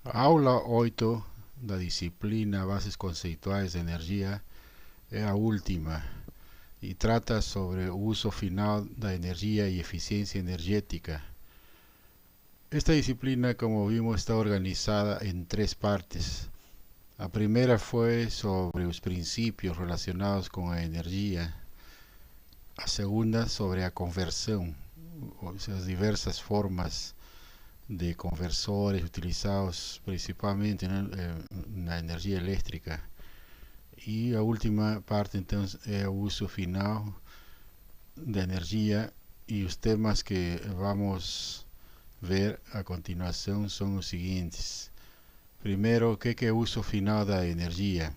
Aula 8 da disciplina Bases Conceituais de Energia é a última e trata sobre o uso final da energia e eficiência energética. Esta disciplina, como vimos, está organizada en tres partes. A primeira foi sobre os princípios relacionados com a energia. A segunda sobre a conversão, as diversas formas de conversores utilizados principalmente na energia elétrica. E a última parte então é o uso final da energia, e os temas que vamos ver a continuação são os seguintes. Primeiro, o que é o uso final da energia?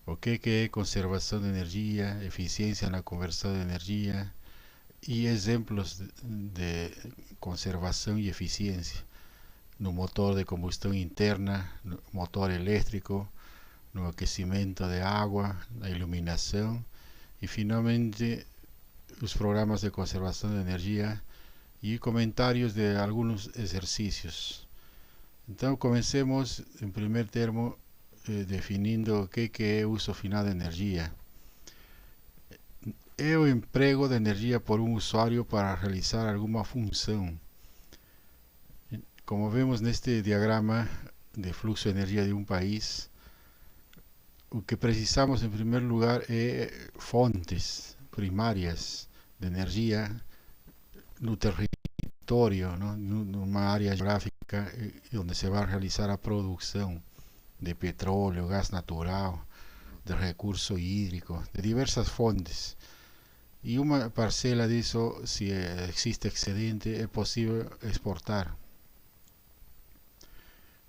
O que é conservação de energia, eficiência na conversão de energia e exemplos de conservação e eficiência no motor de combustão interna, no motor elétrico, no aquecimento de água, na iluminação e finalmente os programas de conservação de energia e comentários de alguns exercícios. Então comecemos em primeiro termo definindo o que é o uso final de energia. É o emprego de energia por um usuário para realizar alguma função. Como vemos neste diagrama de fluxo de energia de um país, o que precisamos em primeiro lugar é fontes primárias de energia no território, ¿no? Numa área geográfica onde se vai realizar a produção de petróleo, gás natural, de recurso hídrico, de diversas fontes. E uma parcela disso, se existe excedente, é possível exportar.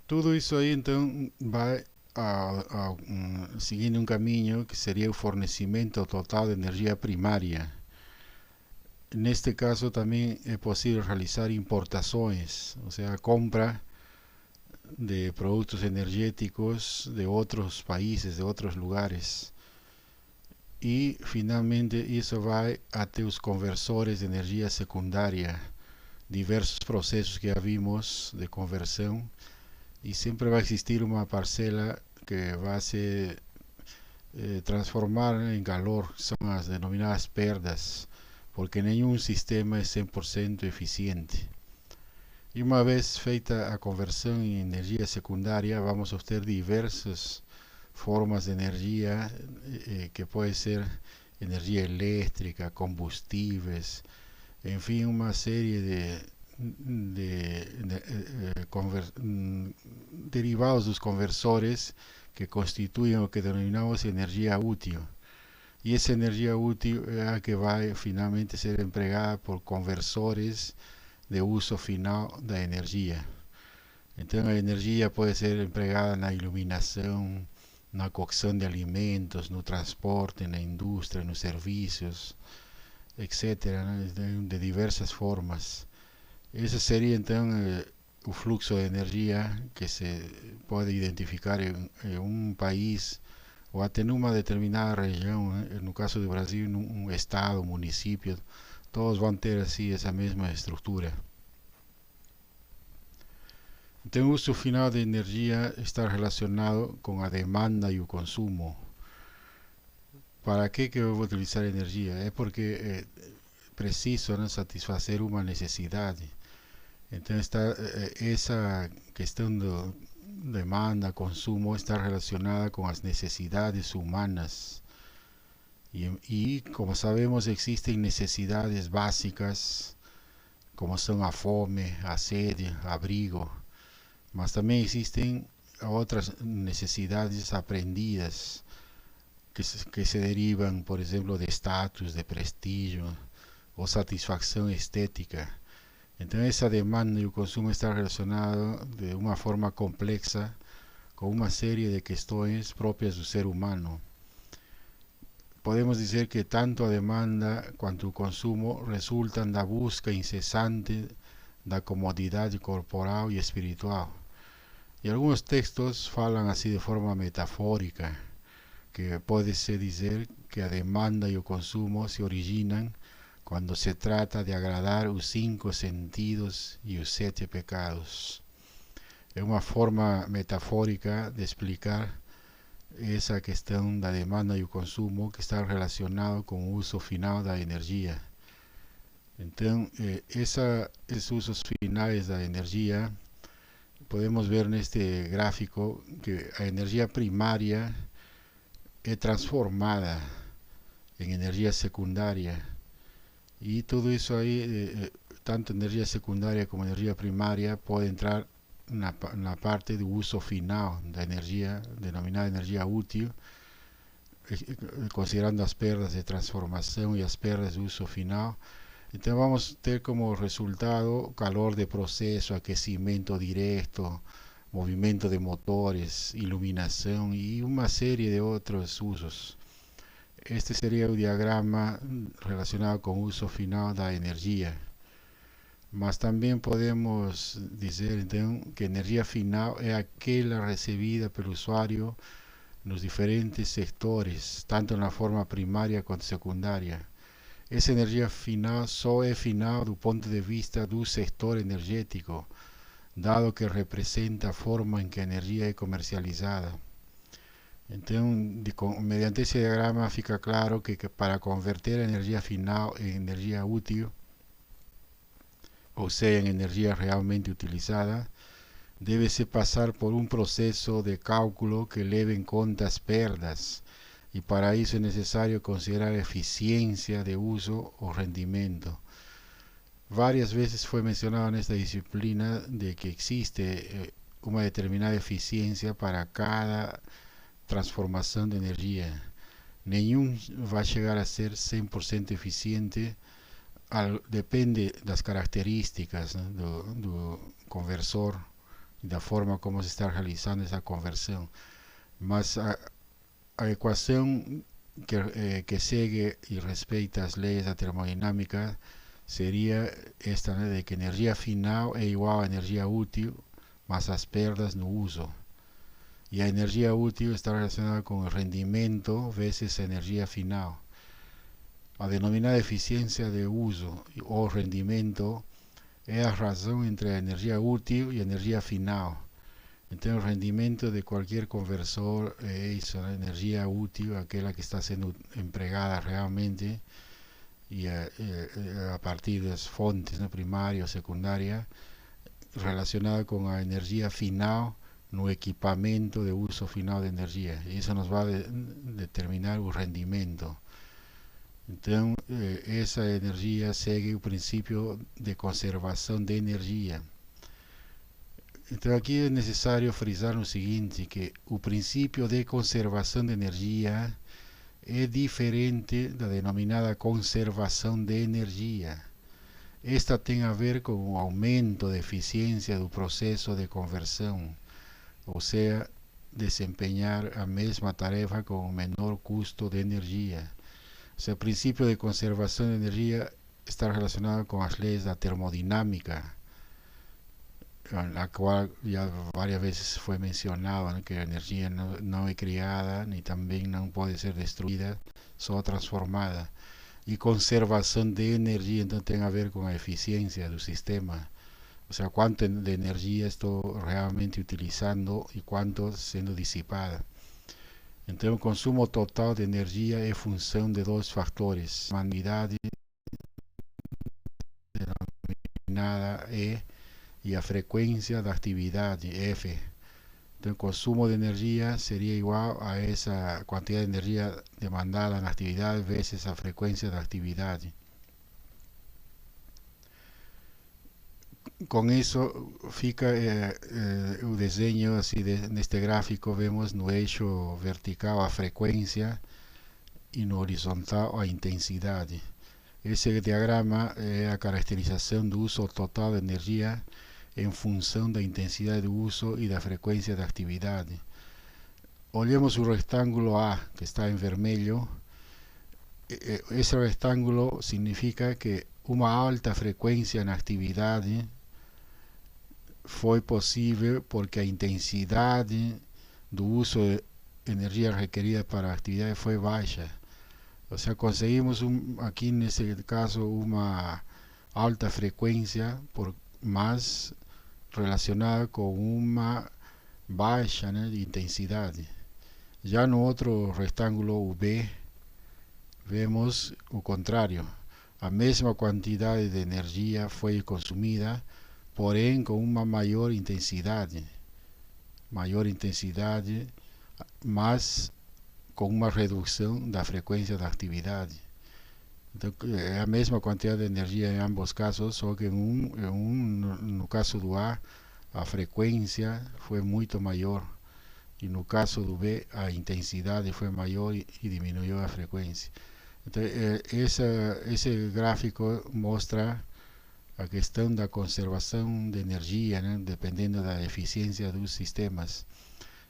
Tudo isso aí então vai seguindo um caminho que seria o fornecimento total de energia primária. Neste caso também é possível realizar importações, ou seja, a compra de produtos energéticos de outros países, de outros lugares. E finalmente isso vai até os conversores de energia secundária, diversos processos que já vimos de conversão, e sempre vai existir uma parcela que vai se transformar em calor, são as denominadas perdas, porque nenhum sistema é 100% eficiente. E uma vez feita a conversão em energia secundária, vamos obter diversas formas de energia, que pode ser energia elétrica, combustíveis, enfim, uma série derivados dos conversores que constituem o que denominamos energia útil. E essa energia útil é a que vai finalmente ser empregada por conversores de uso final da energia. Então a energia pode ser empregada na iluminação, na cocção de alimentos, no transporte, na indústria, nos serviços, etc., de diversas formas. Esse seria então o fluxo de energia que se pode identificar em um país ou até numa determinada região, no caso do Brasil, num estado, município, todos vão ter assim essa mesma estrutura. Então o uso final de energia está relacionado com a demanda e o consumo. Para que eu vou utilizar energia? É porque preciso, né, satisfazer uma necessidade. Então essa questão do demanda, consumo, está relacionada com as necessidades humanas. E como sabemos, existem necessidades básicas, como são a fome, a sede, abrigo, mas também existem outras necessidades aprendidas que se derivam, por exemplo, de status, de prestígio ou satisfação estética. Então essa demanda e o consumo está relacionado de uma forma complexa com uma série de questões próprias do ser humano. Podemos dizer que tanto a demanda quanto o consumo resultam da busca incessante da comodidade corporal e espiritual. E alguns textos falam assim de forma metafórica, que pode-se dizer que a demanda e o consumo se originam quando se trata de agradar os 5 sentidos e os 7 pecados. É uma forma metafórica de explicar essa questão da demanda e o consumo que está relacionado com o uso final da energia. Então, esses usos finais da energia, podemos ver neste gráfico que a energia primária é transformada em energia secundária. E tudo isso aí, tanto energia secundária como energia primária, pode entrar na parte do uso final da energia, denominada energia útil, considerando as perdas de transformação e as perdas de uso final. Então vamos ter como resultado calor de processo, aquecimento direto, movimento de motores, iluminação e uma série de outros usos. Este seria o diagrama relacionado com o uso final da energia. Mas também podemos dizer então que a energia final é aquela recebida pelo usuário nos diferentes sectores, tanto na forma primária quanto secundária. Essa energia final só é final do ponto de vista do setor energético, dado que representa a forma em que a energia é comercializada. Então, mediante esse diagrama fica claro que para converter a energia final em energia útil, ou seja, em energia realmente utilizada, deve-se passar por um processo de cálculo que leve em conta as perdas, e para isso é necessário considerar a eficiência de uso ou rendimento. Várias vezes foi mencionado nesta disciplina de que existe uma determinada eficiência para cada transformação de energia. Nenhum vai chegar a ser 100% eficiente, depende das características, né, do conversor e da forma como se está realizando essa conversão. Mas a equação que segue e respeita as leis da termodinâmica seria esta, né, de que energia final é igual a energia útil mais as perdas no uso. E a energia útil está relacionada com o rendimento vezes a energia final. A denominada eficiência de uso ou rendimento é a razão entre a energia útil e a energia final. Então, o rendimento de qualquer conversor é isso, a energia útil, aquela que está sendo empregada realmente, e a partir das fontes, né, primária ou secundária, relacionada com a energia final no equipamento de uso final de energia. E isso nos vai determinar o rendimento. Então, essa energia segue o princípio de conservação de energia. Então, aqui é necessário frisar o seguinte, que o princípio de conservação de energia é diferente da denominada conservação de energia. Esta tem a ver com o aumento da eficiência do processo de conversão, ou seja, desempenhar a mesma tarefa com o menor custo de energia. O sea, o princípio de conservação de energia está relacionado com as leis da termodinâmica, a qual já várias vezes foi mencionado, né, que a energia não é criada, nem também não pode ser destruída, só transformada. E conservação de energia então tem a ver com a eficiência do sistema, ou seja, quanto de energia estou realmente utilizando e quanto sendo dissipada. Então, o consumo total de energia é função de dois fatores, a unidade denominada E e a frequência da atividade, F. Então, o consumo de energia seria igual a essa quantidade de energia demandada na atividade vezes a frequência da atividade. Com isso fica o desenho assim neste gráfico, vemos no eixo vertical a frequência e no horizontal a intensidade. Esse diagrama é a caracterização do uso total de energia em função da intensidade do uso e da frequência da atividade. Olhemos o retângulo A, que está em vermelho. Esse retângulo significa que uma alta frequência na atividade foi possível porque a intensidade do uso de energia requerida para a atividade foi baixa. Ou seja, conseguimos aqui nesse caso uma alta frequência, mas relacionada com uma baixa, né, de intensidade. Já no outro retângulo UV, vemos o contrário. A mesma quantidade de energia foi consumida, porém com uma maior intensidade, mas com uma redução da frequência da atividade. Então, é a mesma quantidade de energia em ambos casos, só que no caso do A, a frequência foi muito maior, e no caso do B, a intensidade foi maior e diminuiu a frequência. Então, esse gráfico mostra a questão da conservação de energia, né, dependendo da eficiência dos sistemas.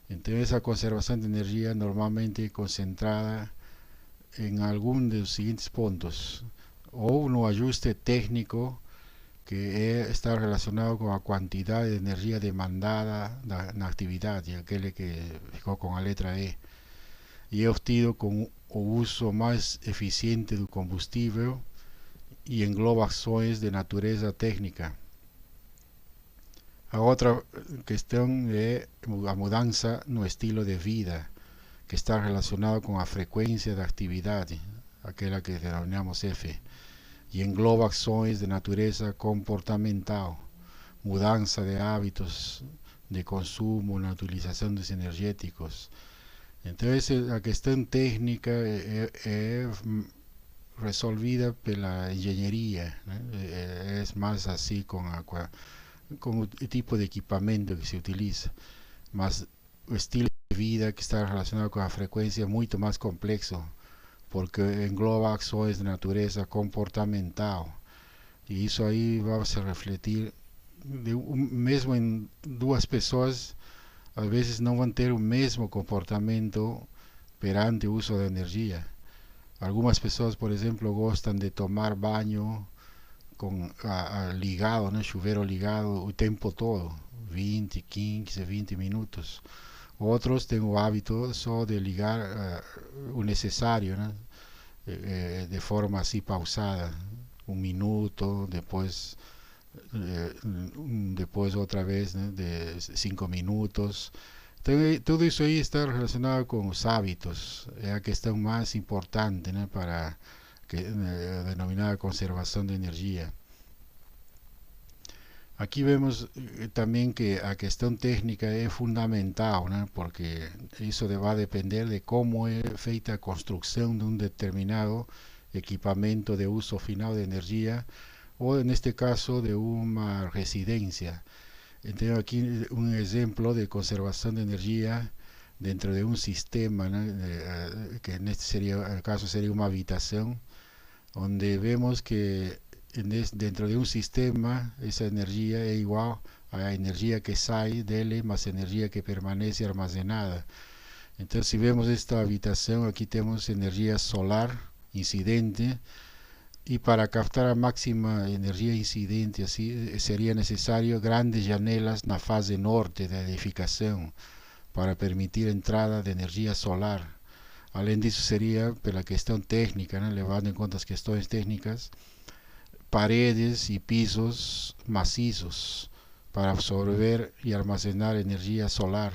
Então, essa conservação de energia normalmente é concentrada em algum dos seguintes pontos: ou no ajuste técnico, que está relacionado com a quantidade de energia demandada na atividade, aquele que ficou com a letra E, e é obtido com o uso mais eficiente do combustível e engloba ações de natureza técnica. A outra questão é a mudança no estilo de vida, que está relacionado com a frequência da atividade, aquela que denominamos F, e engloba ações de natureza comportamental, mudança de hábitos de consumo, na utilização dos energéticos. Então, a questão técnica é resolvida pela engenharia, né? É mais assim com o tipo de equipamento que se utiliza, mas o estilo de vida que está relacionado com a frequência é muito mais complexo, porque engloba ações de natureza comportamental, e isso aí vai se refletir mesmo em duas pessoas. Às vezes não vão ter o mesmo comportamento perante o uso da energia. Algumas pessoas, por exemplo, gostam de tomar banho com ligado, né, chuveiro ligado o tempo todo, 20, 15, 20 minutos. Outros têm o hábito só de ligar o necessário, né, de forma assim pausada, um minuto, depois outra vez, né, de 5 minutos. Então, tudo isso aí está relacionado com os hábitos. É a questão mais importante, né, para a denominada conservação de energia. Aqui vemos também que a questão técnica é fundamental, né, porque isso vai depender de como é feita a construção de um determinado equipamento de uso final de energia, ou neste caso de uma residência. Então, aqui um exemplo de conservação de energia dentro de um sistema, né, que neste caso seria uma habitação, onde vemos que dentro de um sistema essa energia é igual à energia que sai dele mais energia que permanece armazenada. Então, se vemos esta habitação, aqui temos energia solar incidente, e para captar a máxima energia incidente assim, seria necessário grandes janelas na fase norte da edificação para permitir a entrada de energia solar. Além disso, seria, pela questão técnica, né, levando em conta as questões técnicas, paredes e pisos maciços para absorver e armazenar energia solar,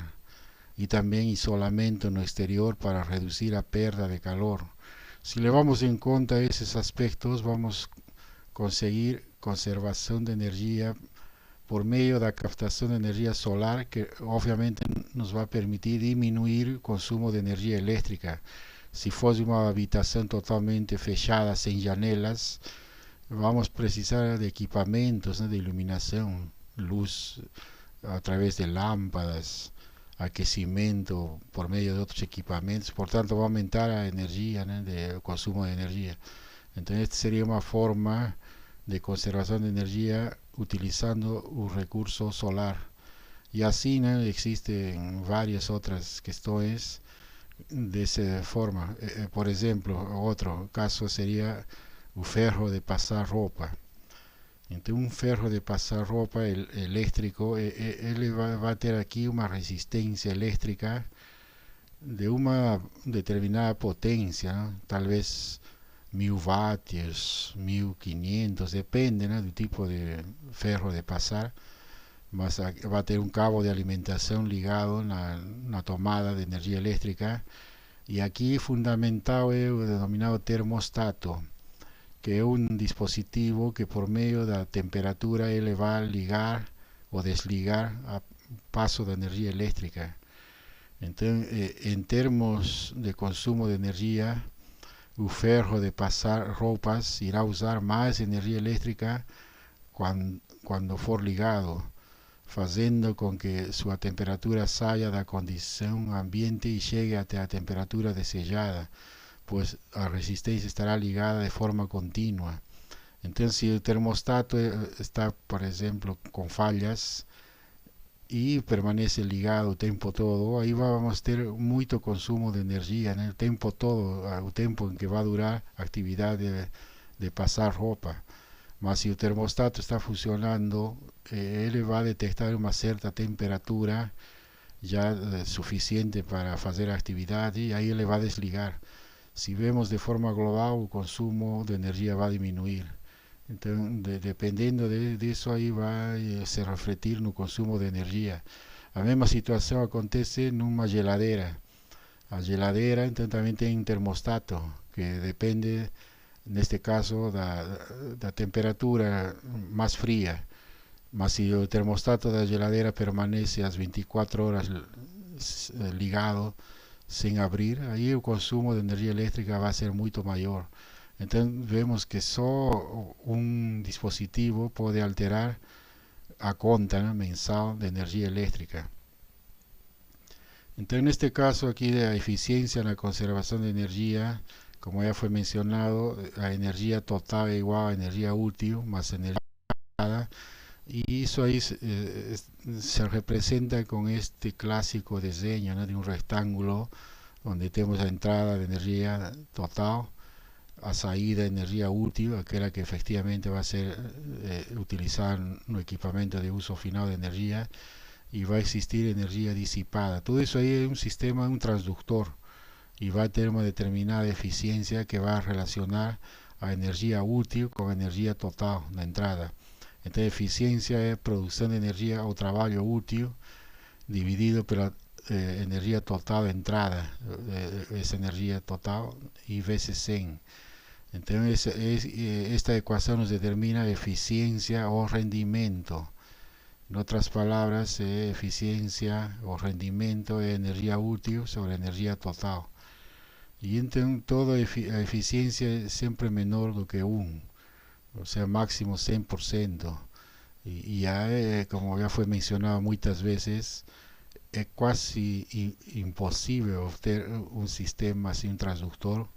e também isolamento no exterior para reduzir a perda de calor. Se levamos em conta esses aspectos, vamos conseguir conservação de energia por meio da captação de energia solar, que obviamente nos vai permitir diminuir o consumo de energia elétrica. Se fosse uma habitação totalmente fechada, sem janelas, vamos precisar de equipamentos, né, de iluminação, luz através de lâmpadas, aquecimento por meio de outros equipamentos, portanto vai aumentar a energia, né, o consumo de energia. Então, esta seria uma forma de conservação de energia utilizando o recurso solar. E assim, né, existem várias outras questões dessa forma. Por exemplo, outro caso seria o ferro de passar roupa. Então, um ferro de passar roupa elétrico, ele vai ter aqui uma resistência elétrica de uma determinada potência, né? Talvez 1000 watts, 1500, depende, né, do tipo de ferro de passar. va a tener un cabo de alimentación ligado a una tomada de energía eléctrica, y aquí fundamentado es el denominado termostato, que es un dispositivo que por medio de la temperatura él le va a ligar o desligar a paso de energía eléctrica. Entonces, en términos de consumo de energía, el ferro de pasar ropas irá a usar más energía eléctrica cuando for ligado, fazendo com que sua temperatura saia da condição ambiente e chegue até a temperatura desejada, pois a resistência estará ligada de forma contínua. Então, se o termostato está, por exemplo, com falhas e permanece ligado o tempo todo, aí vamos ter muito consumo de energia, né? O tempo todo, o tempo em que vai durar a atividade de passar roupa. Mas si el termostato está funcionando, él va a detectar una cierta temperatura ya suficiente para hacer actividad y ahí él va a desligar. Si vemos de forma global, el consumo de energía va a disminuir. Entonces, dependiendo de eso, ahí va a se refletir no consumo de energía. La misma situación acontece en una heladera. La heladera entonces, también tiene un termostato que depende, neste caso, da temperatura mais fria. Mas se o termostato da geladeira permanece às 24 horas ligado, sem abrir, aí o consumo de energia elétrica vai ser muito maior. Então, vemos que só um dispositivo pode alterar a conta, né, mensal de energia elétrica. Então, neste caso aqui da eficiência na conservação de energia, como ya fue mencionado, la energía total es igual a energía útil más energía generada, y eso ahí se representa con este clásico diseño, ¿no?, de un rectángulo donde tenemos la entrada de energía total, a saída de energía útil, aquella que efectivamente va a ser utilizada en un equipamiento de uso final de energía, y va a existir energía disipada. Todo eso ahí es un sistema, un transductor, y va a tener una determinada eficiencia que va a relacionar a energía útil con energía total de entrada. Entonces, eficiencia es producción de energía o trabajo útil dividido por la energía total de entrada, esa energía total, y veces 100. Entonces, esta ecuación nos determina eficiencia o rendimiento. En otras palabras, eficiencia o rendimiento es energía útil sobre energía total. Y entonces toda eficiencia es siempre menor do que 1, o sea, máximo 100%. Y ya, como ya fue mencionado muchas veces, es casi imposible obtener un sistema así, un transductor,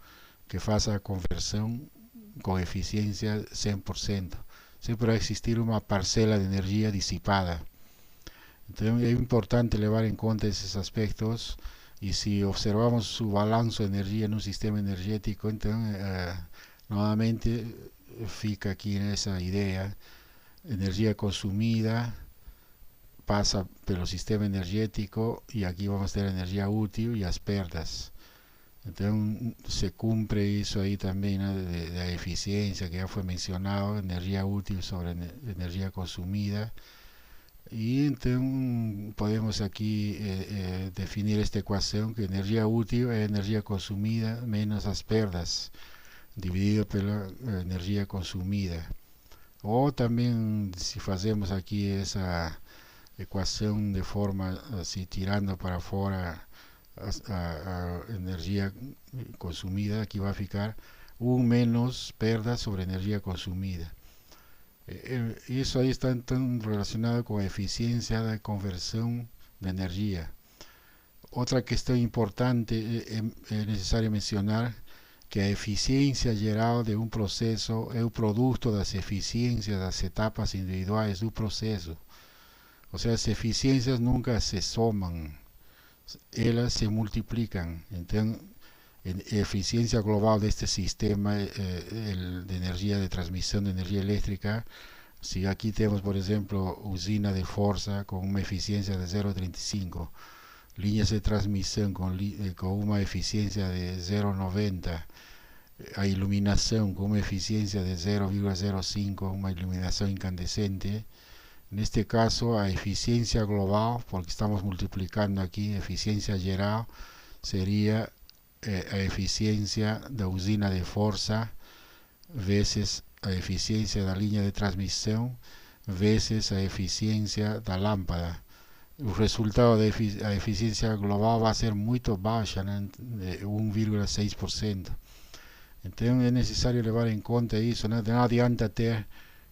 que haga conversión con eficiencia 100%. Siempre va a existir una parcela de energía disipada. Entonces es importante llevar en cuenta esos aspectos. Y si observamos su balance de energía en un sistema energético, entonces nuevamente fica aquí en esa idea: energía consumida pasa por el sistema energético, y aquí vamos a tener energía útil y las pérdidas. Entonces se cumple eso ahí también, ¿no?, de la eficiencia que ya fue mencionado, energía útil sobre energía consumida. Y entonces podemos aquí definir esta ecuación, que energía útil es energía consumida menos las pérdidas, dividido por la energía consumida. O también, si hacemos aquí esa ecuación de forma así, tirando para afuera a energía consumida, aquí va a ficar 1 menos pérdidas sobre energía consumida. Y eso ahí está tan relacionado con eficiencia de conversión de energía. Otra cuestión importante es necesario mencionar que la eficiencia geral de un proceso es el producto de las eficiencias de las etapas individuales del proceso. O sea, las eficiencias nunca se suman, ellas se multiplican. Entonces, en eficiencia global de este sistema de energía, de transmisión de energía eléctrica, si aquí tenemos, por ejemplo, usina de fuerza con una eficiencia de 0,35, líneas de transmisión con una eficiencia de 0,90, a iluminación con una eficiencia de 0,05, una iluminación incandescente, En este caso, a eficiencia global, porque estamos multiplicando aquí, eficiencia geral sería a eficiencia da usina de força vezes a eficiencia da linha de transmissão vezes a eficiencia da lâmpada. O resultado da eficiencia global vai ser muito baixa, né? De 1,6%. Então é necessário levar em conta isso, né? Não adianta ter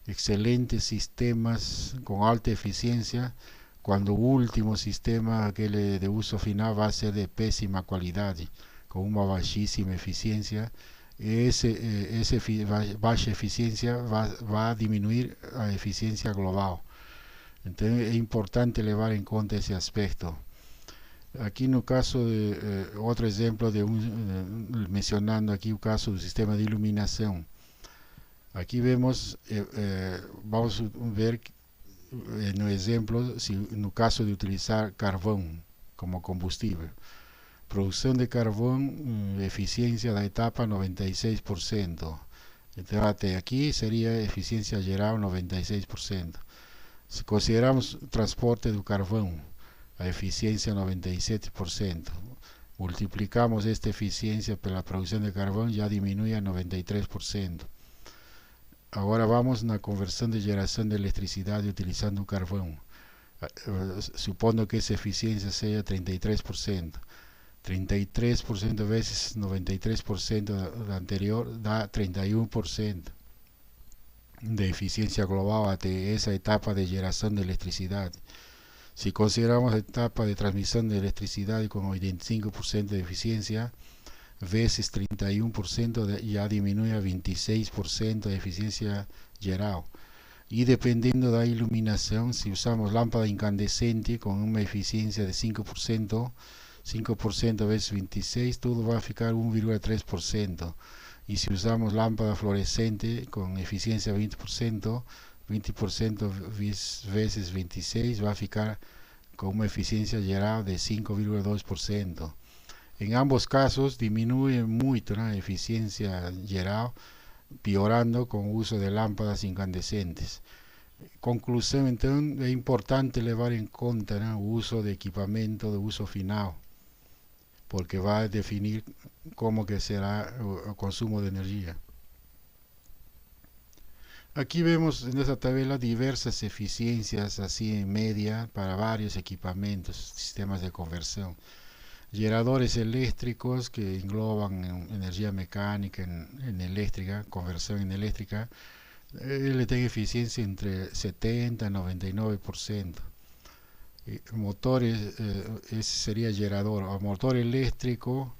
excelentes sistemas com alta eficiência quando o último sistema, aquele de uso final, vai ser de péssima qualidade, com uma baixíssima eficiência. Essa baixa eficiência vai diminuir a eficiência global. Então é importante levar em conta esse aspecto. Aqui no caso de outro exemplo mencionando aqui o caso do sistema de iluminação. Aqui vemos, vamos ver no exemplo, no caso de utilizar carvão como combustível. Produção de carvão, eficiência da etapa 96%. Então até aqui seria eficiência geral 96%. Se consideramos transporte do carvão, a eficiência 97%. Multiplicamos esta eficiência pela produção de carvão, já diminui a 93%. Agora vamos na conversão de geração de eletricidade utilizando o carvão. Supondo que essa eficiência seja 33%. 33% vezes 93% da anterior dá 31% de eficiência global até essa etapa de geração de eletricidade. Se consideramos a etapa de transmissão de eletricidade com 85% de eficiência, vezes 31% já diminui a 26% a eficiência geral. E dependendo da iluminação, se usamos lâmpada incandescente com uma eficiência de 5%, 5% vezes 26, tudo vai ficar 1,3%. E se usamos lâmpada fluorescente com eficiência 20%, 20% vezes 26 vai ficar com uma eficiência geral de 5,2%. Em ambos casos diminui muito, né, a eficiência geral, piorando com o uso de lâmpadas incandescentes. Conclusão, então, é importante levar em conta, né, o uso de equipamento de uso final, porque vai definir como que será o consumo de energia. Aqui vemos nessa tabela diversas eficiências assim em média para vários equipamentos, sistemas de conversão. Geradores eléctricos que engloban energia mecânica en eléctrica, conversão em elétrica, ele tem eficiência entre 70% e 99%. Motores, esse seria gerador. O motor elétrico,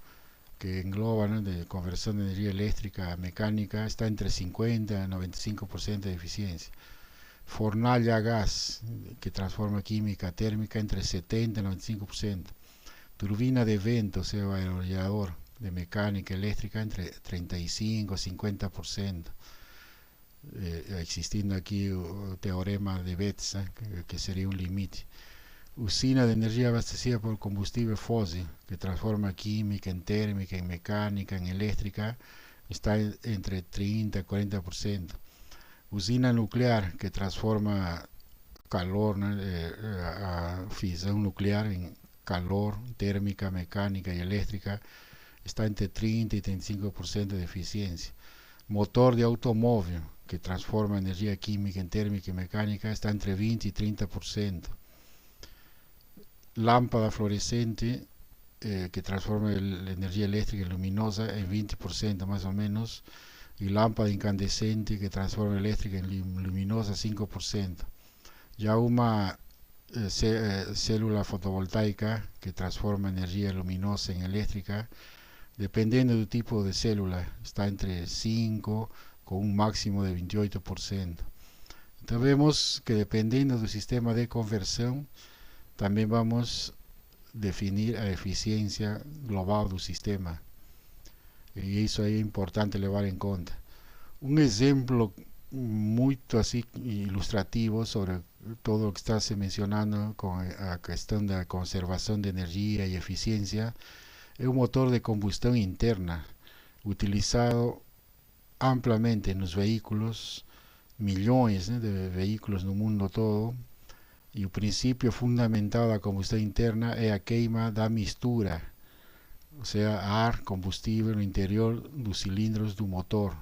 que engloba, ¿no?, de conversión de energía eléctrica a mecánica, está entre 50 y 95% de eficiencia. Fornalha a gas, que transforma química térmica, entre 70 y 95%. Turbina de vento, o sea, aerogenerador de mecánica eléctrica, entre 35 y 50%. Existiendo aquí el teorema de Betz, que sería un límite. Usina de energía abastecida por combustible fósil, que transforma química en térmica, en mecánica, en eléctrica, está entre 30 y 40%. Usina nuclear, que transforma calor, ¿no?, a fisión nuclear en calor, térmica, mecánica y eléctrica, está entre 30 y 35% de eficiencia. Motor de automóvil, que transforma energía química en térmica y mecánica, está entre 20 y 30%. Lámpara fluorescente, que transforma la energía eléctrica en luminosa, en 20% más o menos. Y lámpara incandescente, que transforma eléctrica en luminosa, 5%. Ya una célula fotovoltaica, que transforma energía luminosa en eléctrica, dependiendo del tipo de célula, está entre 5 con un máximo de 28%. Entonces vemos que dependiendo del sistema de conversión, también vamos a definir a eficiencia global del sistema. Y eso es importante levar en cuenta. Un ejemplo muy así ilustrativo sobre todo lo que está se mencionando con la cuestión de la conservación de energía y eficiencia es un motor de combustión interna utilizado ampliamente en los vehículos milhões, né, de veículos no mundo todo. E o princípio fundamental da combustão interna é a queima da mistura, ou seja, ar, combustível no interior dos cilindros do motor.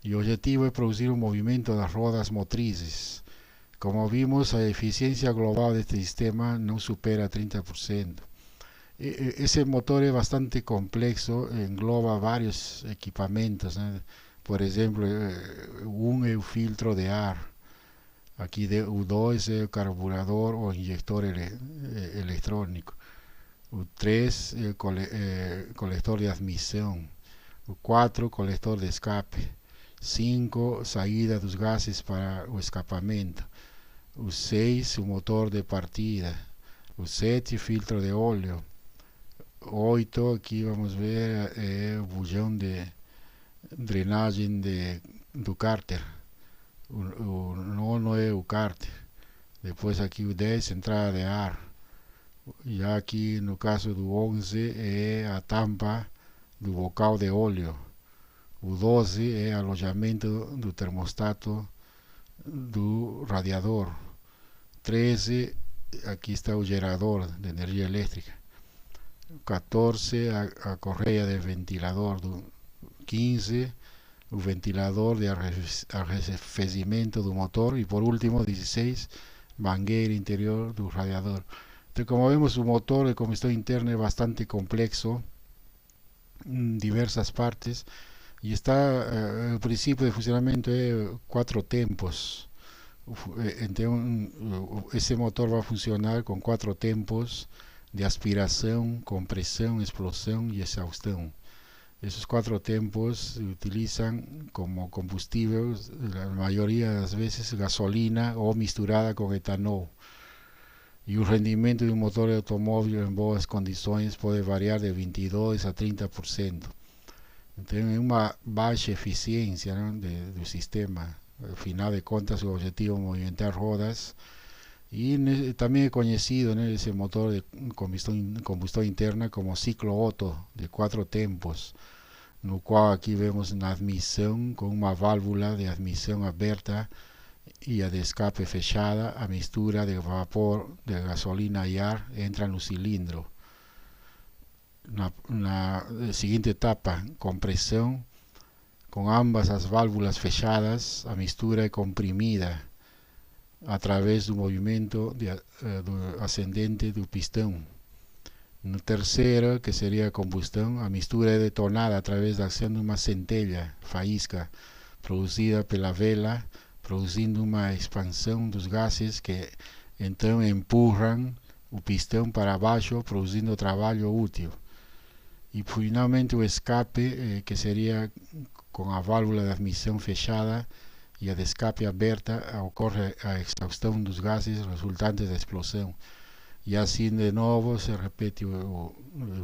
E o objetivo é produzir um movimento das rodas motrizes. Como vimos, a eficiência global deste sistema não supera 30%. Esse motor é bastante complexo, engloba vários equipamentos, né? Por exemplo, um é o filtro de ar. Aqui o 2 é o carburador ou injetor eletrônico. O 3 é o coletor de admissão. O 4, coletor de escape. 5, saída dos gases para o escapamento. O 6, o motor de partida. O 7, filtro de óleo. 8, aqui vamos ver, é o bujão de drenagem do cárter. O 9 é o cárter. Depois aqui o 10, entrada de ar. Já aqui no caso do 11 é a tampa do bocal de óleo. O 12 é alojamento do termostato do radiador. 13, aqui está o gerador de energia elétrica. 14, a correia de ventilador. 15, o ventilador de arrefecimento do motor. E por último, 16, mangueira interior do radiador. Então, como vemos, o motor de combustão interna é bastante complexo em diversas partes. E está, o princípio de funcionamento é 4 tempos. Então, esse motor vai funcionar com 4 tempos de aspiração, compressão, explosão e exaustão. Esses 4 tempos se utilizam como combustível, a maioria das vezes, gasolina ou misturada com etanol. E o rendimento de um motor de automóvel em boas condições pode variar de 22% a 30%. Então é uma baixa eficiência, né, do sistema. Afinal de contas, o objetivo é movimentar rodas. E também é conhecido, né, esse motor de combustão interna como ciclo Otto, de 4 tempos, no qual aqui vemos na admissão, com uma válvula de admissão aberta e a de escape fechada, a mistura de vapor de gasolina e ar entra no cilindro. Na seguinte etapa, compressão, com ambas as válvulas fechadas, a mistura é comprimida através do movimento do ascendente do pistão. No terceiro, que seria a combustão, a mistura é detonada através da ação de uma centelha, faísca, produzida pela vela, produzindo uma expansão dos gases que então empurram o pistão para baixo, produzindo trabalho útil. E finalmente o escape, que seria com a válvula de admissão fechada e a de escape aberta, ocorre a exaustão dos gases resultantes da explosão. E assim de novo se repete o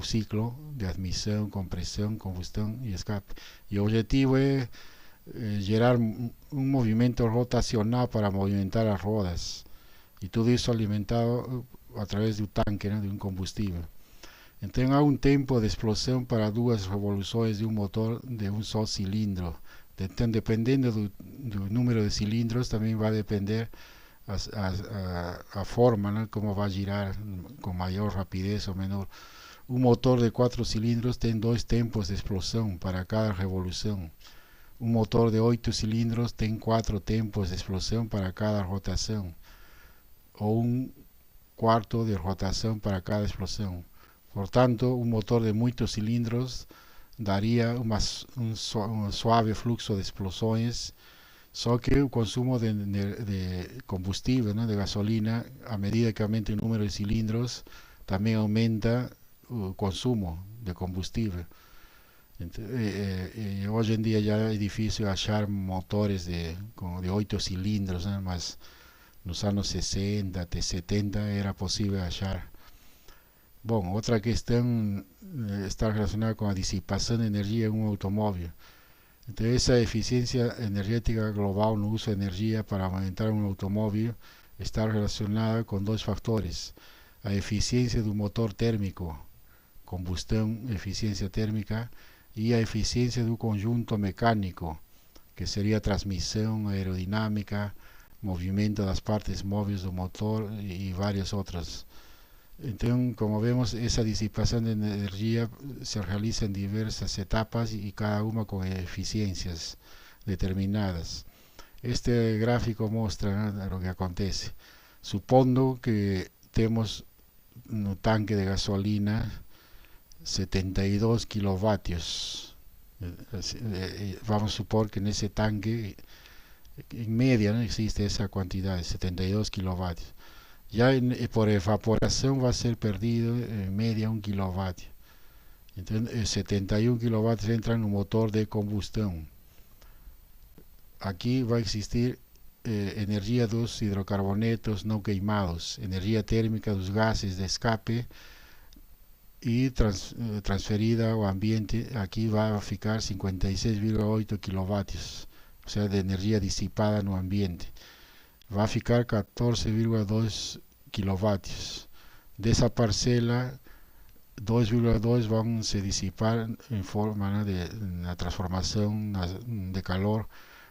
ciclo de admissão, compressão, combustão e escape. E o objetivo é gerar um movimento rotacional para movimentar as rodas. E tudo isso alimentado através do tanque, né, de um combustível. Então há um tempo de explosão para 2 revoluções de um motor de um só cilindro. Então, dependendo do número de cilindros, também vai depender a forma, né, como vai girar, com maior rapidez ou menor. Um motor de 4 cilindros tem 2 tempos de explosão para cada revolução. Um motor de 8 cilindros tem 4 tempos de explosão para cada rotação, ou 1/4 de rotação para cada explosão. Portanto, um motor de muitos cilindros daria um suave fluxo de explosões, só que o consumo de combustível, né, de gasolina, à medida que aumenta o número de cilindros, também aumenta o consumo de combustível. Então, hoje em dia já é difícil achar motores de 8 cilindros, né, mas nos anos 60 até 70 era possível achar. Bom, outra questão está relacionada com a dissipação de energia em um automóvel. Então, essa eficiência energética global no uso de energia para aumentar um automóvel está relacionada com 2 fatores: a eficiência do motor térmico, combustão, eficiência térmica, e a eficiência do conjunto mecânico, que sería transmisión aerodinámica, movimiento de las partes móviles del motor y varias otras. Entonces, como vemos, esa disipación de energía se realiza en diversas etapas y cada una con eficiencias determinadas. Este gráfico muestra, ¿no?, lo que acontece. Supondo que tenemos un tanque de gasolina 72 kilovatios. Vamos a suponer que en ese tanque en media no existe esa cantidad de 72 kilovatios. Ya por evaporación va a ser perdido en media 1 kilovatio. Entonces 71 kilovatios entran en un motor de combustión. Aquí va a existir energía de los hidrocarbonetos no quemados, energía térmica de los gases de escape y transferida al ambiente. Aquí va a ficar 56,8 kilovatios, o sea, de energía disipada en el ambiente. Va a ficar 14,2 kilovatios. De esa parcela, 2,2 van a se disipar en forma, ¿no?, de la transformación de calor,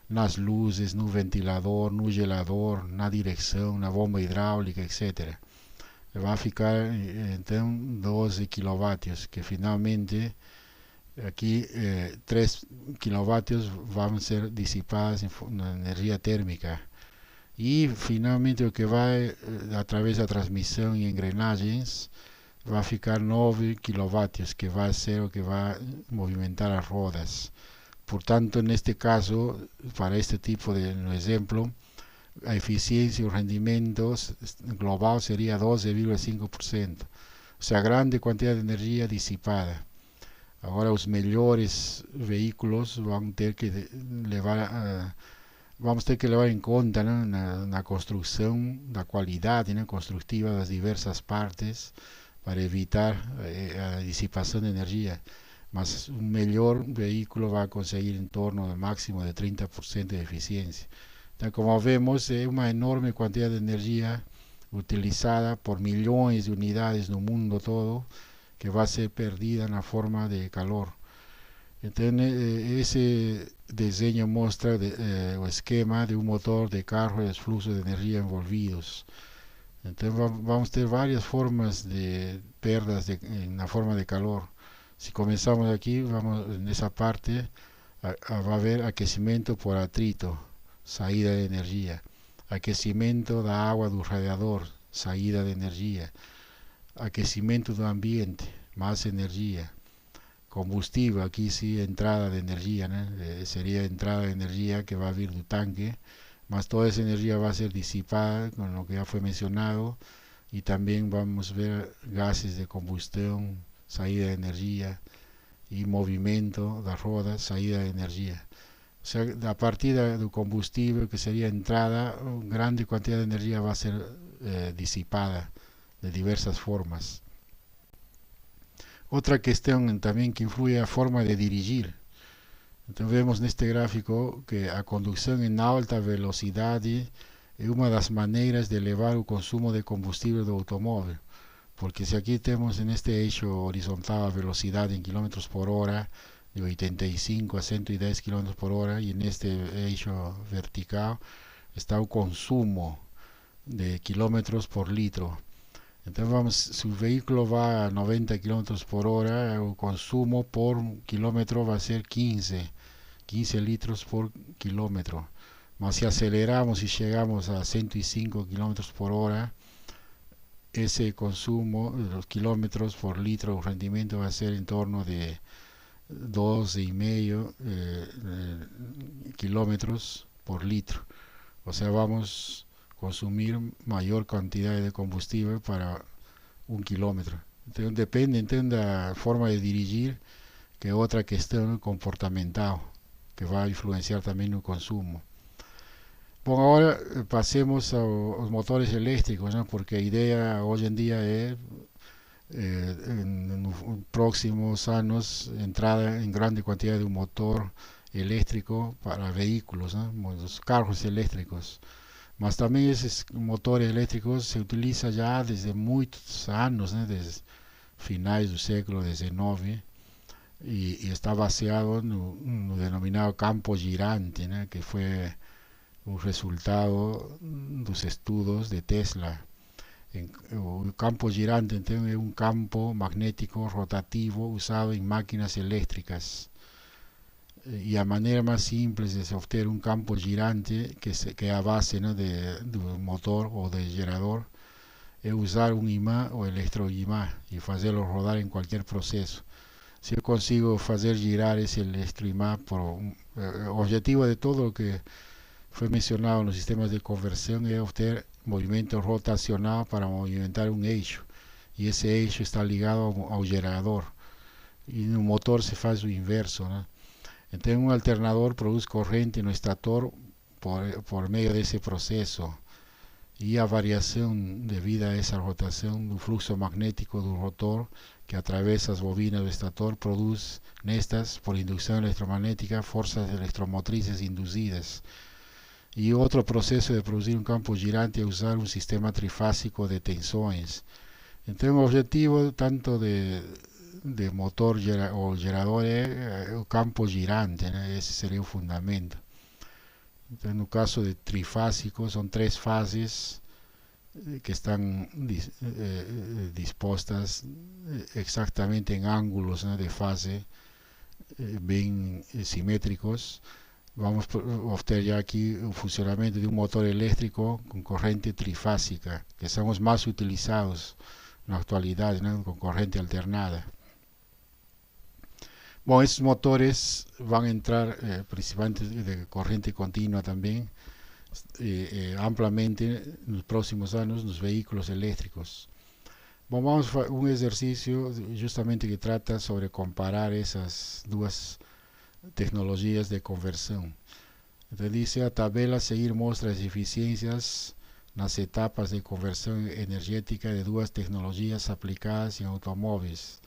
las luces, no ventilador, no gelador, na dirección, na bomba hidráulica, etc. Va a ficar en 12 kilovatios, que finalmente aquí 3 kilovatios van a ser disipadas en energía térmica. Y finalmente lo que va a través de la transmisión y engrenajes va a ficar 9 kilovatios, que va a ser lo que va a movimentar las ruedas. Por tanto, en este caso, para este tipo de ejemplo, la eficiencia y rendimiento global sería 12,5%. O sea, grande cantidad de energía disipada. Ahora los mejores vehículos van a tener que vamos a tener que llevar en cuenta, ¿no?, la construcción, la calidad, ¿no?, constructiva de las diversas partes para evitar la disipación de energía. Mas un mejor vehículo va a conseguir en torno al máximo de 30% de eficiencia. Entonces, como vemos, es una enorme cantidad de energía utilizada por millones de unidades en el mundo todo, que va a ser perdida en la forma de calor. Entonces, ese diseño muestra el esquema de un motor de carro y los flujos de energía envolvidos. Entonces vamos a tener varias formas de pérdidas en la forma de calor. Si comenzamos aquí, vamos en esa parte, va a haber aquecimiento por atrito, salida de energía. Aquecimiento de agua del radiador, salida de energía. Aquecimiento del ambiente, más energía. Combustible, aquí sí entrada de energía, ¿no? Sería entrada de energía que va a vir del tanque, más toda esa energía va a ser disipada con lo que ya fue mencionado, y también vamos a ver gases de combustión, salida de energía, y movimiento de ruedas, salida de energía. O sea, a partir del combustible, que sería entrada, una grande cantidad de energía va a ser disipada de diversas formas. Otra cuestión también que influye a la forma de dirigir. Entonces vemos en este gráfico que la conducción en alta velocidad es una de las maneras de elevar el consumo de combustible del automóvil. Porque si aquí tenemos en este eixo horizontal a velocidad en kilómetros por hora de 85 a 110 kilómetros por hora, y en este eixo vertical está el consumo de kilómetros por litro. Entonces vamos, si el vehículo va a 90 kilómetros por hora, el consumo por kilómetro va a ser 15 litros por kilómetro. Mas si aceleramos y llegamos a 105 kilómetros por hora, ese consumo, los kilómetros por litro, el rendimiento va a ser en torno de 12,5 kilómetros por litro. O sea, vamos a consumir mayor cantidad de combustible para un kilómetro. Entonces, depende de la forma de dirigir, que otra cuestión comportamental, que va a influenciar también el consumo. Bueno, ahora pasemos a los motores eléctricos, ¿no?, porque la idea hoy en día es en los próximos años entrada en grande cantidad de un motor eléctrico para vehículos, ¿no?, los carros eléctricos. Mas también esos motores eléctricos se utilizan ya desde muchos años, ¿no?, desde finales del siglo XIX. y está baseado en un denominado campo girante, ¿no? Que fue un resultado dos estudos de Tesla. O campo girante então, é um campo magnético rotativo usado em máquinas elétricas. Y a manera más simple de se obtener un campo girante que é a base, ¿no? Do motor ou de gerador é usar um imã ou eletroimã e fazê-lo rodar em qualquer processo. Se eu consigo fazer girar esse eletroimã o objetivo de todo o que foi mencionado nos sistemas de conversão é obter movimento rotacional para movimentar um eixo, e esse eixo está ligado ao gerador, e no motor se faz o inverso, né? Então um alternador produz corrente no estator por meio desse processo, e a variação devido a essa rotação do fluxo magnético do rotor que atravessa as bobinas do estator produz nestas, por indução eletromagnética, forças eletromotrizes induzidas. E outro processo de produzir um campo girante é usar um sistema trifásico de tensões. Então o objetivo tanto de motor ou gerador é o campo girante, né? Esse seria o fundamento. Então, no caso de trifásico, são três fases que estão dispostas exatamente em ângulos, né, de fase bem simétricos. Vamos obter já aqui o funcionamento de um motor elétrico com corrente trifásica, que são os mais utilizados na atualidade, né, com corrente alternada. Bom, esses motores vão entrar principalmente de corrente contínua também, amplamente nos próximos anos nos veículos elétricos. Bom, vamos fazer um exercício justamente que trata sobre comparar essas duas tecnologias de conversão. Então diz: a tabela a seguir mostra as eficiências nas etapas de conversão energética de duas tecnologias aplicadas em automóveis,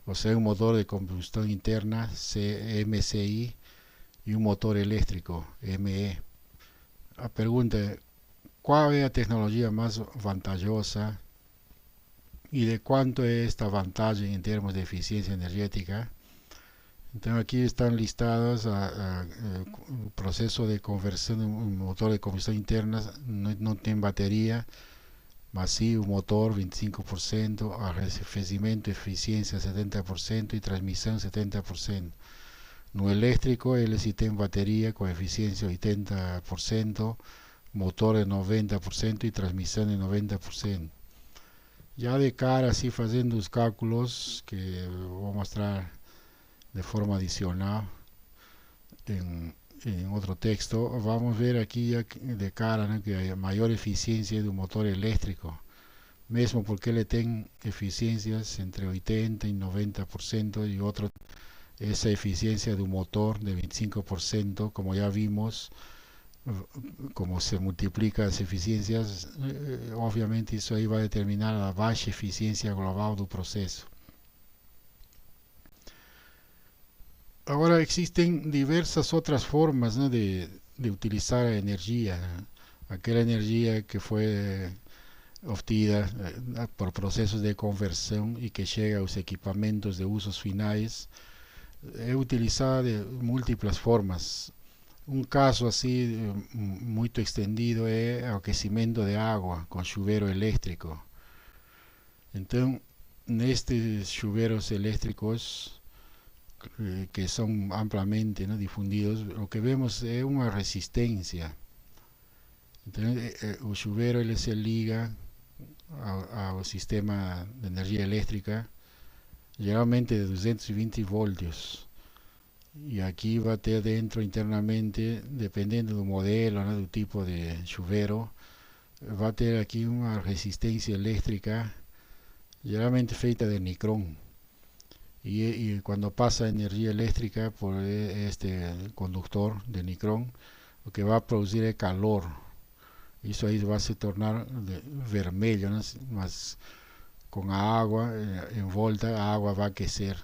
ou seja, um motor de combustão interna MCI e um motor elétrico ME. A pergunta é: qual é a tecnologia mais vantajosa e de quanto é esta vantagem em termos de eficiência energética? Então aqui estão listados o processo de conversão de um motor de combustão interna. Não tem bateria, mas sim o motor 25%, arrefecimento, eficiência 70% e transmissão 70%. No elétrico ele sim tem bateria com eficiência 80%, motor de 90% e transmissão de 90%. Já de cara, assim, fazendo os cálculos que vou mostrar de forma adicional em outro texto, vamos ver aqui de cara, né, que a maior eficiência é do motor elétrico, mesmo porque ele tem eficiências entre 80% e 90%, e outro, essa eficiência do motor de 25%, como já vimos, como se multiplica as eficiências, obviamente isso aí vai determinar a baixa eficiência global do processo. Agora existem diversas outras formas, né, de utilizar a energia, né? Aquela energia que foi obtida por processos de conversão e que chega aos equipamentos de usos finais é utilizada de múltiplas formas. Um caso assim muito estendido é o aquecimento de água com chuveiro elétrico. Então, nestes chuveiros elétricos que são amplamente, né, difundidos, o que vemos é uma resistência. Então, o chuveiro ele se liga ao sistema de energia elétrica, geralmente de 220 volts. E aqui vai ter dentro internamente, dependendo do modelo, né, do tipo de chuveiro, vai ter aqui uma resistência elétrica, geralmente feita de nicrón. Y cuando pasa energía eléctrica por este conductor de nicrón, lo que va a producir es calor. Isso aí vai se tornar vermelho, né? Mas com a água em volta, a água vai aquecer.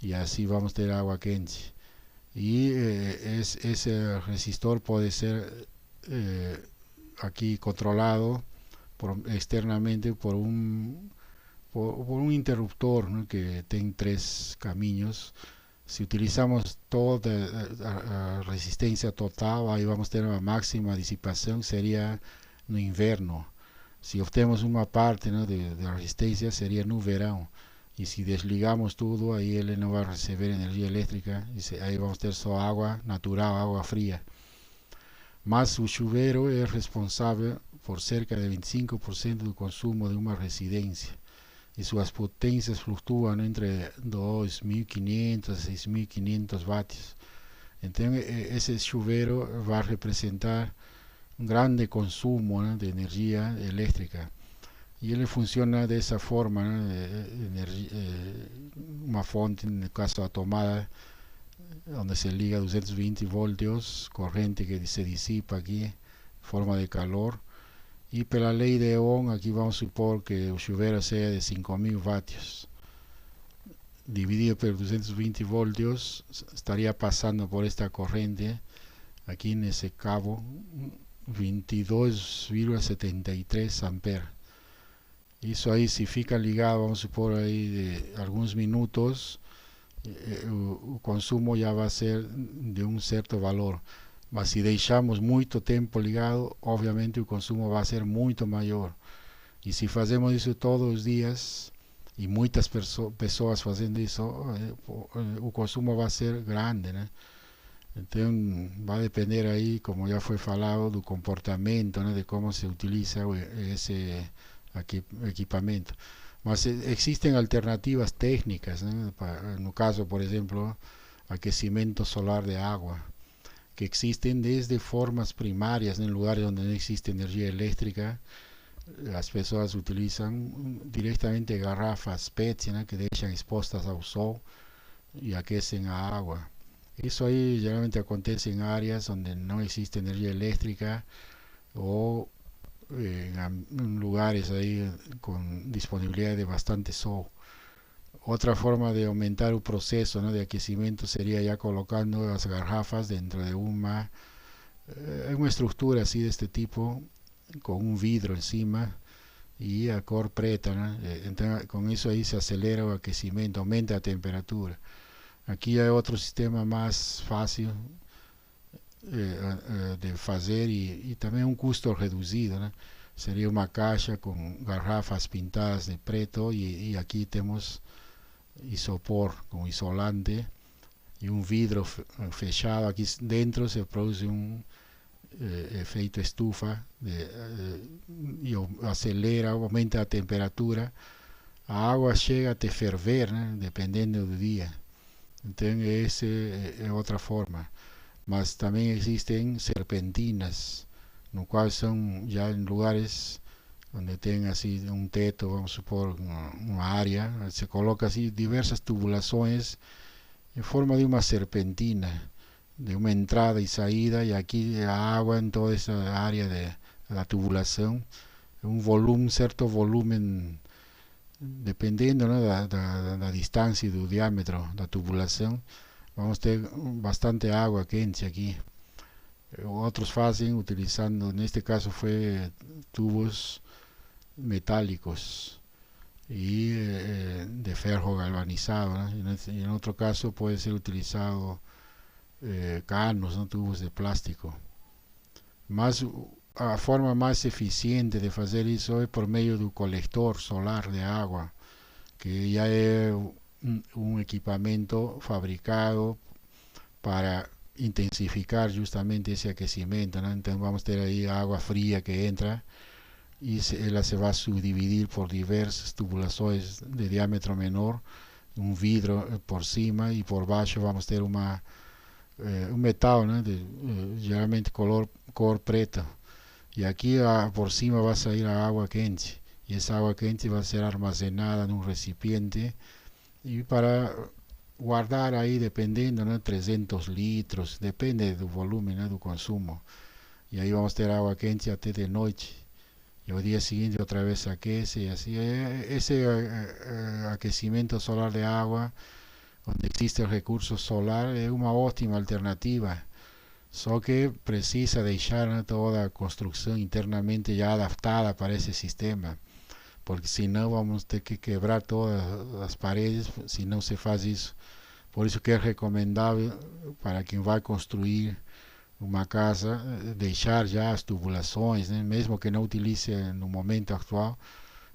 E assim vamos ter água quente. E esse resistor pode ser aqui controlado externamente por um por un interruptor, ¿no?, que tiene 3 caminos. Si utilizamos toda la resistencia total, ahí vamos a tener la máxima disipación, sería no inverno. Si obtenemos una parte, ¿no?, de la resistencia, sería no verano. Y si desligamos todo, ahí él no va a recibir energía eléctrica. Ahí vamos a tener solo agua natural, agua fría. Más su chuveiro es responsable por cerca del 25% del consumo de una residencia. Y sus potencias fluctúan entre 2.500 a 6.500 vatios. Entonces, ese chuveiro va a representar un grande consumo, ¿no?, de energía eléctrica. Y él funciona de esa forma, ¿no?, una fuente, en el caso de la tomada, donde se liga 220 voltios, corriente que se disipa aquí, en forma de calor. Y por la ley de Ohm, aquí vamos a supor que el chuveiro sea de 5.000 vatios. Dividido por 220 voltios, estaría pasando por esta corriente, aquí en ese cabo, 22,73 amperes. Eso ahí, si fica ligado, vamos a supor ahí de algunos minutos, el consumo ya va a ser de un cierto valor. Mas si deixamos muito tempo ligado, obviamente o consumo vai ser muito maior. E se fazemos isso todos os dias, e muitas pessoas fazendo isso, o consumo vai ser grande, né? Então vai depender aí, como já foi falado, do comportamento, né, de como se utiliza esse equipamento. Mas existem alternativas técnicas, né? No caso, por exemplo, aquecimento solar de agua, que existen desde formas primarias, en lugares donde no existe energía eléctrica. Las personas utilizan directamente garrafas PET, ¿no?, que dejan expuestas al sol y aquecen a agua. Eso ahí generalmente acontece en áreas donde no existe energía eléctrica o en lugares ahí con disponibilidad de bastante sol. Otra forma de aumentar el proceso, ¿no?, de aquecimiento sería ya colocando las garrafas dentro de una estructura así de este tipo, con un vidrio encima y a cor preta, ¿no? Entonces, con eso ahí se acelera el aquecimiento, aumenta la temperatura. Aquí hay otro sistema más fácil de hacer y también un costo reducido, ¿no? Sería una caja con garrafas pintadas de preto y aquí tenemos isopor con isolante y un vidrio fechado. Aquí dentro se produce un efecto estufa y acelera, aumenta la temperatura. La agua llega a ferver, ¿no?, dependiendo del día. Entonces esa es otra forma. Mas también existen serpentinas, no cual son ya en lugares donde tenga así un teto, vamos a supor una área, se coloca así diversas tubulaciones en forma de una serpentina, de una entrada y salida, y aquí la agua en toda esa área de la tubulación, un volumen, cierto volumen, dependiendo, ¿no?, de la distancia y del diámetro de la tubulación, vamos a tener bastante agua quente aquí. Otros hacen utilizando, en este caso fue tubos metálicos y de ferro galvanizado, ¿no? En otro caso puede ser utilizado canos, ¿no?, tubos de plástico. Más, a forma más eficiente de hacer eso es por medio de un colector solar de agua, que ya es un equipamiento fabricado para intensificar justamente ese aquecimiento, ¿no? Entonces vamos a tener ahí agua fría que entra y ella se va a subdividir por diversas tubulaciones de diámetro menor, un vidrio por cima y por bajo vamos a tener un metal, ¿no?, de generalmente color preto, y aquí por cima va a salir agua quente y esa agua quente va a ser almacenada en un recipiente y para guardar ahí dependiendo, ¿no?, 300 litros, depende del volumen, ¿no?, del consumo, y ahí vamos a tener agua quente hasta de noche y al día siguiente otra vez aquece y así. Ese aquecimiento solar de agua, donde existe el recurso solar, es una óptima alternativa, solo que precisa dejar, ¿no?, toda la construcción internamente ya adaptada para ese sistema, porque si no vamos a tener que quebrar todas las paredes si no se hace eso. Por eso que es recomendable para quien va a construir uma casa deixar já as tubulações, né? Mesmo que não utilize no momento atual,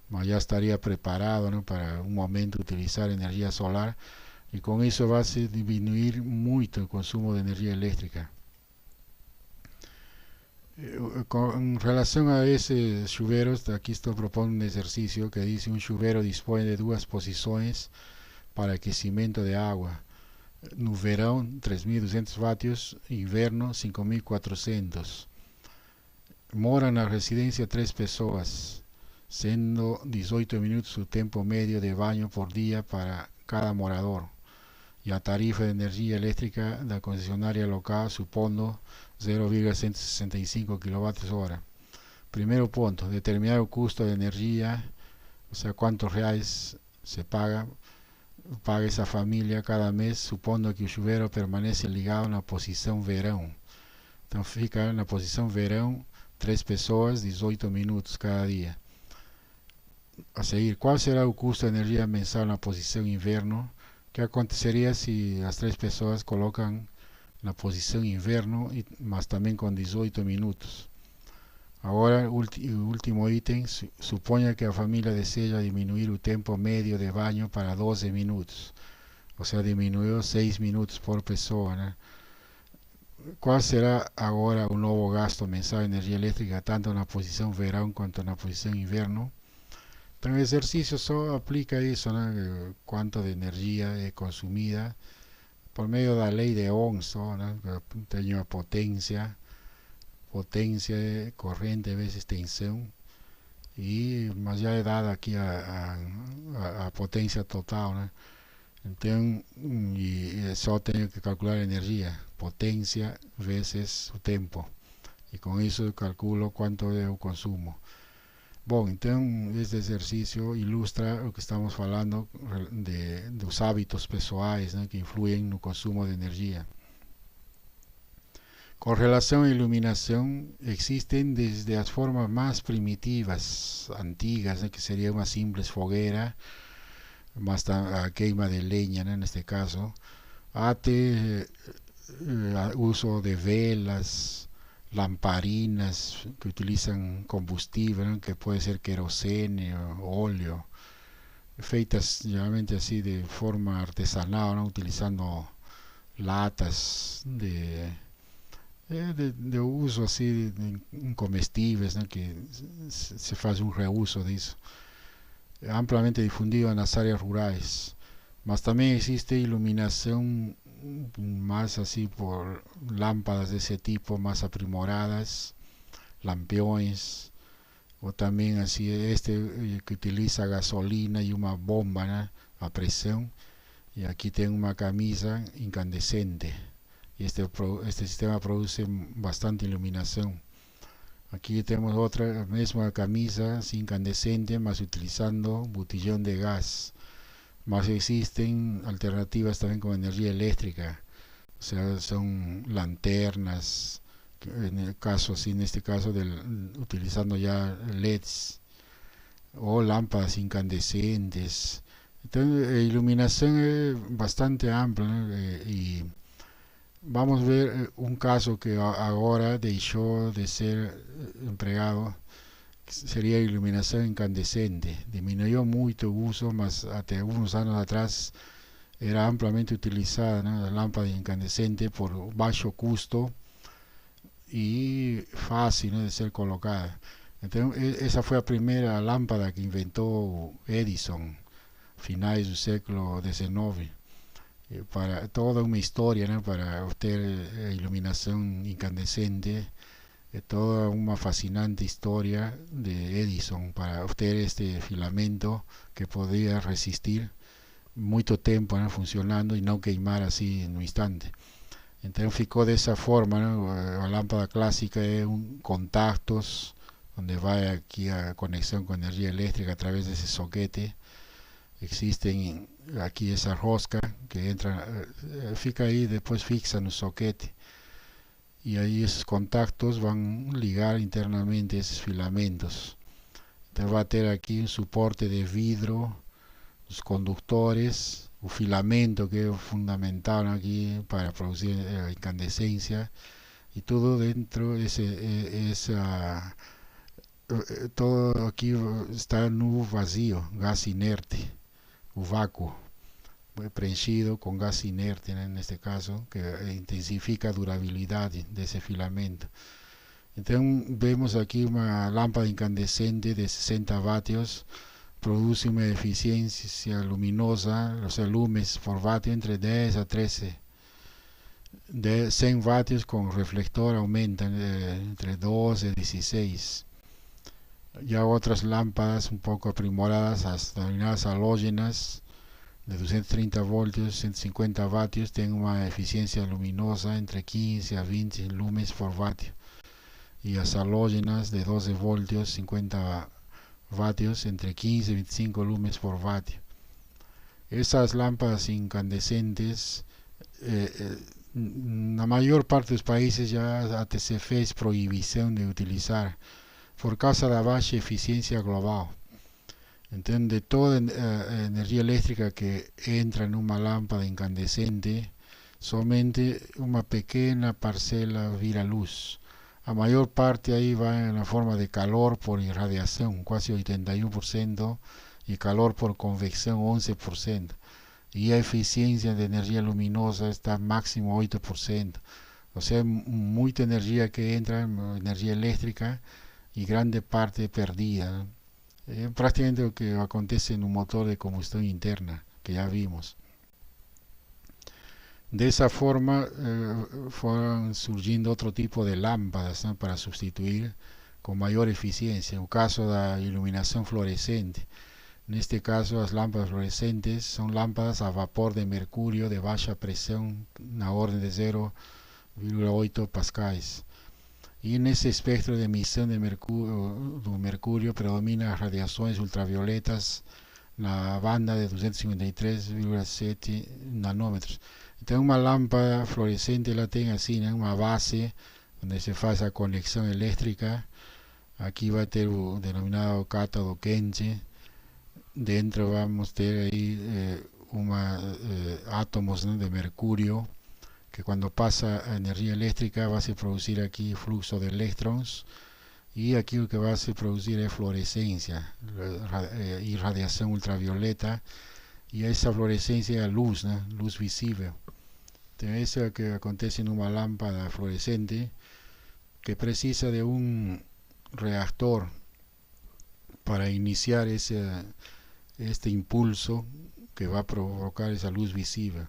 mas já estaria preparado, né, para um momento utilizar energia solar, e com isso vai se diminuir muito o consumo de energia elétrica. Con relación a esses chuveiros, aquí estoy proponiendo un ejercicio que dice: un chuvero dispone de duas posições para aquecimento de agua. No verão, 3.200 vatios, inverno, 5.400. Moram na residência 3 pessoas, sendo 18 minutos o tempo médio de banho por dia para cada morador. E a tarifa de energia elétrica da concessionária local supondo 0,165 kWh. Primeiro ponto, determinar o custo de energia, o sea, quantos reais se paga essa família cada mês, supondo que o chuveiro permanece ligado na posição verão. Então fica na posição verão 3 pessoas, 18 minutos cada dia. A seguir, qual será o custo de energia mensal na posição inverno? O que aconteceria se as 3 pessoas colocam na posição inverno, mas também com 18 minutos? Agora, o último item, suponha que a família deseja diminuir o tempo médio de banho para 12 minutos. Ou seja, diminuiu 6 minutos por pessoa, né? Qual será agora o novo gasto mensal de energia elétrica, tanto na posição verão quanto na posição inverno? Então, o exercício só aplica isso, né? Quanto de energia é consumida por meio da lei de Ohm, só, né? Tem a potência, corrente vezes tensão, mas já é dada aqui a potência total, né? Então, só tenho que calcular a energia, potência vezes o tempo, e com isso eu calculo quanto é o consumo. Bom, então este exercício ilustra o que estamos falando dos hábitos pessoais, né, que influem no consumo de energia. Com relação à iluminação, existem desde as formas mais primitivas, antigas, né, que seria uma simples fogueira, mas a queima de lenha, né, neste caso, até uso de velas, lamparinas que utilizam combustível, né, que pode ser querosene ou óleo, feitas geralmente assim de forma artesanal, né, utilizando latas de uso assim de comestíveis, né, que se faz um reuso disso, amplamente difundido nas áreas rurais. Mas também existe iluminação más así por lámparas de ese tipo más aprimoradas, lampiões, o también así que utiliza gasolina y una bomba, ¿no?, a presión, y aquí tengo una camisa incandescente, y este sistema produce bastante iluminación. Aquí tenemos otra misma camisa incandescente, más utilizando botellón de gas. Más existen alternativas también con energía eléctrica, o sea, son lanternas, en este caso utilizando ya LEDs o lámparas incandescentes. Entonces, la iluminación es bastante amplia, ¿no? Y vamos a ver un caso que ahora dejó de ser empleado. Sería iluminación incandescente. Disminuyó mucho el uso, mas hasta algunos años atrás era ampliamente utilizada, ¿no?, la lámpara incandescente por bajo costo y fácil, ¿no?, de ser colocada. Entonces, esa fue la primera lámpara que inventó Edison, finales del siglo XIX. Para toda una historia, ¿no?, para obtener iluminación incandescente. Toda una fascinante historia de Edison para obtener este filamento que podía resistir mucho tiempo, ¿no?, funcionando y no quemar así en un instante. Entonces ficó de esa forma, ¿no? La lámpara clásica es contactos donde va aquí a conexión con energía eléctrica a través de ese soquete. Existen aquí esa rosca que entra, fica ahí, después fixa en un soquete. Y ahí esos contactos van a ligar internamente esos filamentos. Te va a tener aquí un soporte de vidrio, los conductores, un filamento que es fundamental aquí para producir incandescencia, y todo dentro todo aquí está en un vacío, gas inerte, un vácuo preenchido con gas inerte en este caso, que intensifica durabilidad de ese filamento. Entonces vemos aquí una lámpara incandescente de 60 vatios, produce una eficiencia luminosa, o sea, lúmenes por vatio entre 10 a 13. De 100 vatios con reflector aumentan entre 12 y 16. Ya otras lámparas un poco aprimoradas, hasta denominadas halógenas, de 230 voltios, 150 vatios, tienen una eficiencia luminosa entre 15 a 20 lúmenes por vatio. Y las halógenas de 12 voltios, 50 vatios, entre 15 y 25 lúmenes por vatio. Esas lámparas incandescentes, la mayor parte de los países ya ATC fez prohibición de utilizar por causa de la baja eficiencia global. Entonces, de toda energía eléctrica que entra en una lámpara incandescente, solamente una pequeña parcela vira luz. La mayor parte ahí va en la forma de calor por irradiación, casi 81%, y calor por convección, 11%. Y la eficiencia de energía luminosa está máximo 8%. O sea, mucha energía que entra, energía eléctrica, y grande parte perdida. Prácticamente lo que acontece en un motor de combustión interna, que ya vimos. De esa forma fueron surgiendo otro tipo de lámparas, ¿no?, para sustituir con mayor eficiencia. En el caso de la iluminación fluorescente, en este caso las lámparas fluorescentes son lámparas a vapor de mercurio de baja presión, una orden de 0,8 pascales. Y en ese espectro de emisión de mercurio predominan radiaciones ultravioletas, la banda de 253,7 nanómetros. Entonces una lámpara fluorescente la tiene así, ¿no?, una base donde se hace la conexión eléctrica. Aquí va a tener un denominado cátodo quente. Dentro vamos a tener ahí átomos, ¿no?, de mercurio, que cuando pasa energía eléctrica va a se producir aquí flujo de electrones, y aquí lo que va a se producir es fluorescencia, irradiación ultravioleta, y esa fluorescencia es luz, ¿no?, luz visible. Entonces, eso es lo que acontece en una lámpara fluorescente, que precisa de un reactor para iniciar este impulso que va a provocar esa luz visible.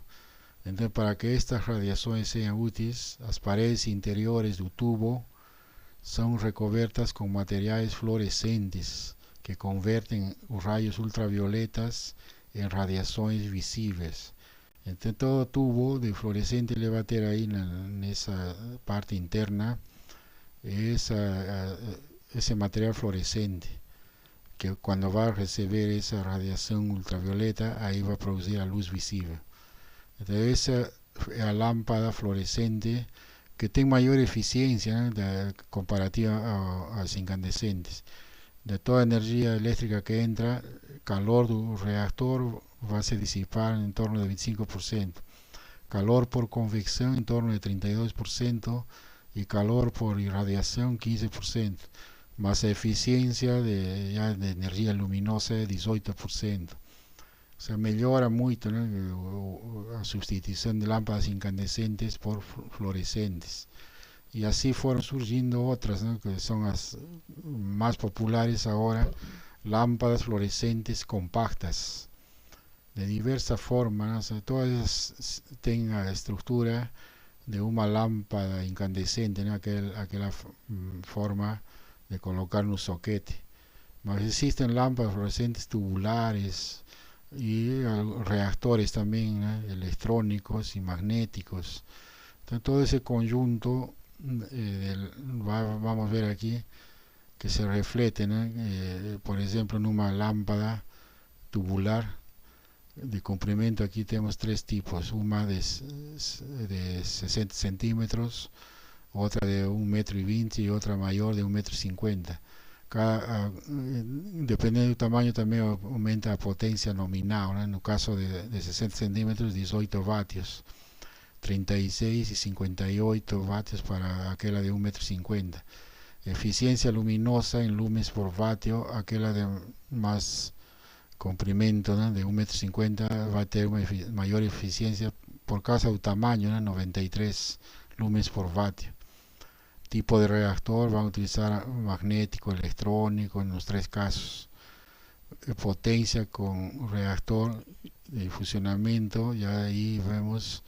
Entonces, para que estas radiaciones sean útiles, las paredes interiores del tubo son recubiertas con materiales fluorescentes que convierten rayos ultravioletas en radiaciones visibles. Entonces, todo tubo de fluorescente le va a tener ahí en esa parte interna ese material fluorescente, que cuando va a recibir esa radiación ultravioleta, ahí va a producir la luz visible. Entonces, esa es la lámpara fluorescente que tiene mayor eficiencia, ¿no?, comparativa a las incandescentes. De toda energía eléctrica que entra, calor del reactor va a se disipar en torno de 25%, calor por convección en torno de 32%, y calor por irradiación 15%, más eficiencia de energía luminosa de 18%. O sea, mejora mucho, ¿no?, la sustitución de lámparas incandescentes por fluorescentes. Y así fueron surgiendo otras, ¿no?, que son las más populares ahora, lámparas fluorescentes compactas, de diversa forma, ¿no? O sea, todas tienen la estructura de una lámpara incandescente, ¿no?, aquella forma de colocar un soquete. Mas existen lámparas fluorescentes tubulares y reactores también, ¿no?, electrónicos y magnéticos. Entonces, todo ese conjunto vamos a ver aquí que se reflete, ¿no?, por ejemplo, en una lámpara tubular de comprimento. Aquí tenemos tres tipos: una de 60 centímetros, otra de 1,20 m y otra mayor de 1,50 m. Dependiendo del tamaño también aumenta la potencia nominal, ¿no? En el caso de 60 centímetros, 18 vatios, 36 y 58 vatios para aquella de 1,50 m. Eficiencia luminosa en lumens por vatio, aquella de más comprimento, ¿no? De 1,50 m va a tener una mayor eficiencia por causa del tamaño, ¿no? 93 lumens por vatio. Tipo de reactor, van a utilizar magnético, electrónico en los tres casos. Potencia con reactor de fusionamiento, ya ahí vemos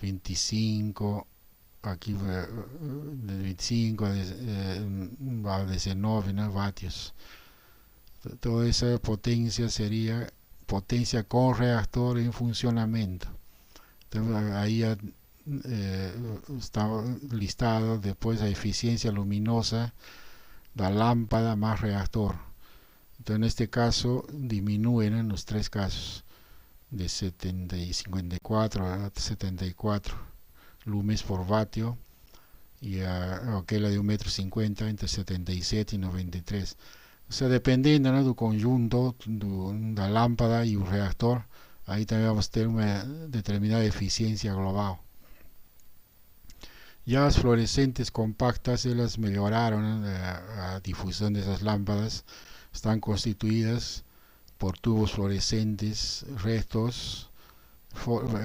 25, aquí de 25 a 19, ¿no? Vatios. Toda esa potencia sería potencia con reactor en funcionamiento. Entonces, ahí ya está listado después la eficiencia luminosa, la lámpara más reactor. Entonces en este caso disminuyen en los tres casos de 70 y 54 a 74 lumens por vatio, y aquella de 1,50 m entre 77 y 93. O sea, dependiendo, ¿no?, del conjunto de la lámpara y el reactor, ahí también vamos a tener una determinada eficiencia global. Ya las fluorescentes compactas, ellas mejoraron, ¿no?, la difusión de esas lámparas. Están constituidas por tubos fluorescentes rectos,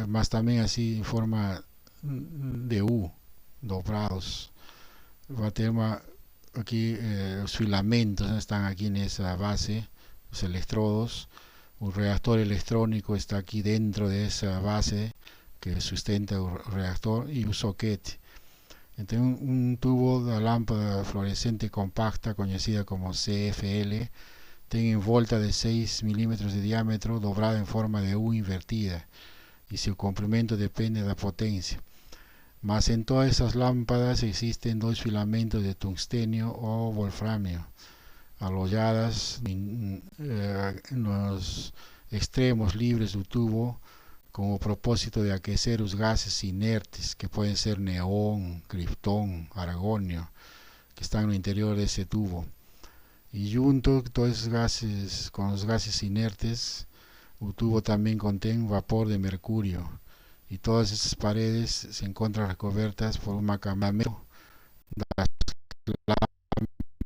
más también así en forma de U, dobrados. Va a tener aquí los filamentos, ¿no?, están aquí en esa base, los electrodos. Un reactor electrónico está aquí dentro de esa base que sustenta el reactor, y un soquete. Entonces un tubo de lámpara fluorescente compacta, conocida como CFL, tiene envolta de 6 milímetros de diámetro, dobrada en forma de U invertida, y su comprimento depende de la potencia. Más en todas esas lámparas existen dos filamentos de tungstenio o wolframio, alojadas en los extremos libres del tubo, como propósito de aquecer los gases inertes, que pueden ser neón, criptón, argonio, que están en el interior de ese tubo. Y junto todos esos gases, con los gases inertes, el tubo también contiene vapor de mercurio, y todas esas paredes se encuentran recubiertas por un macameo de las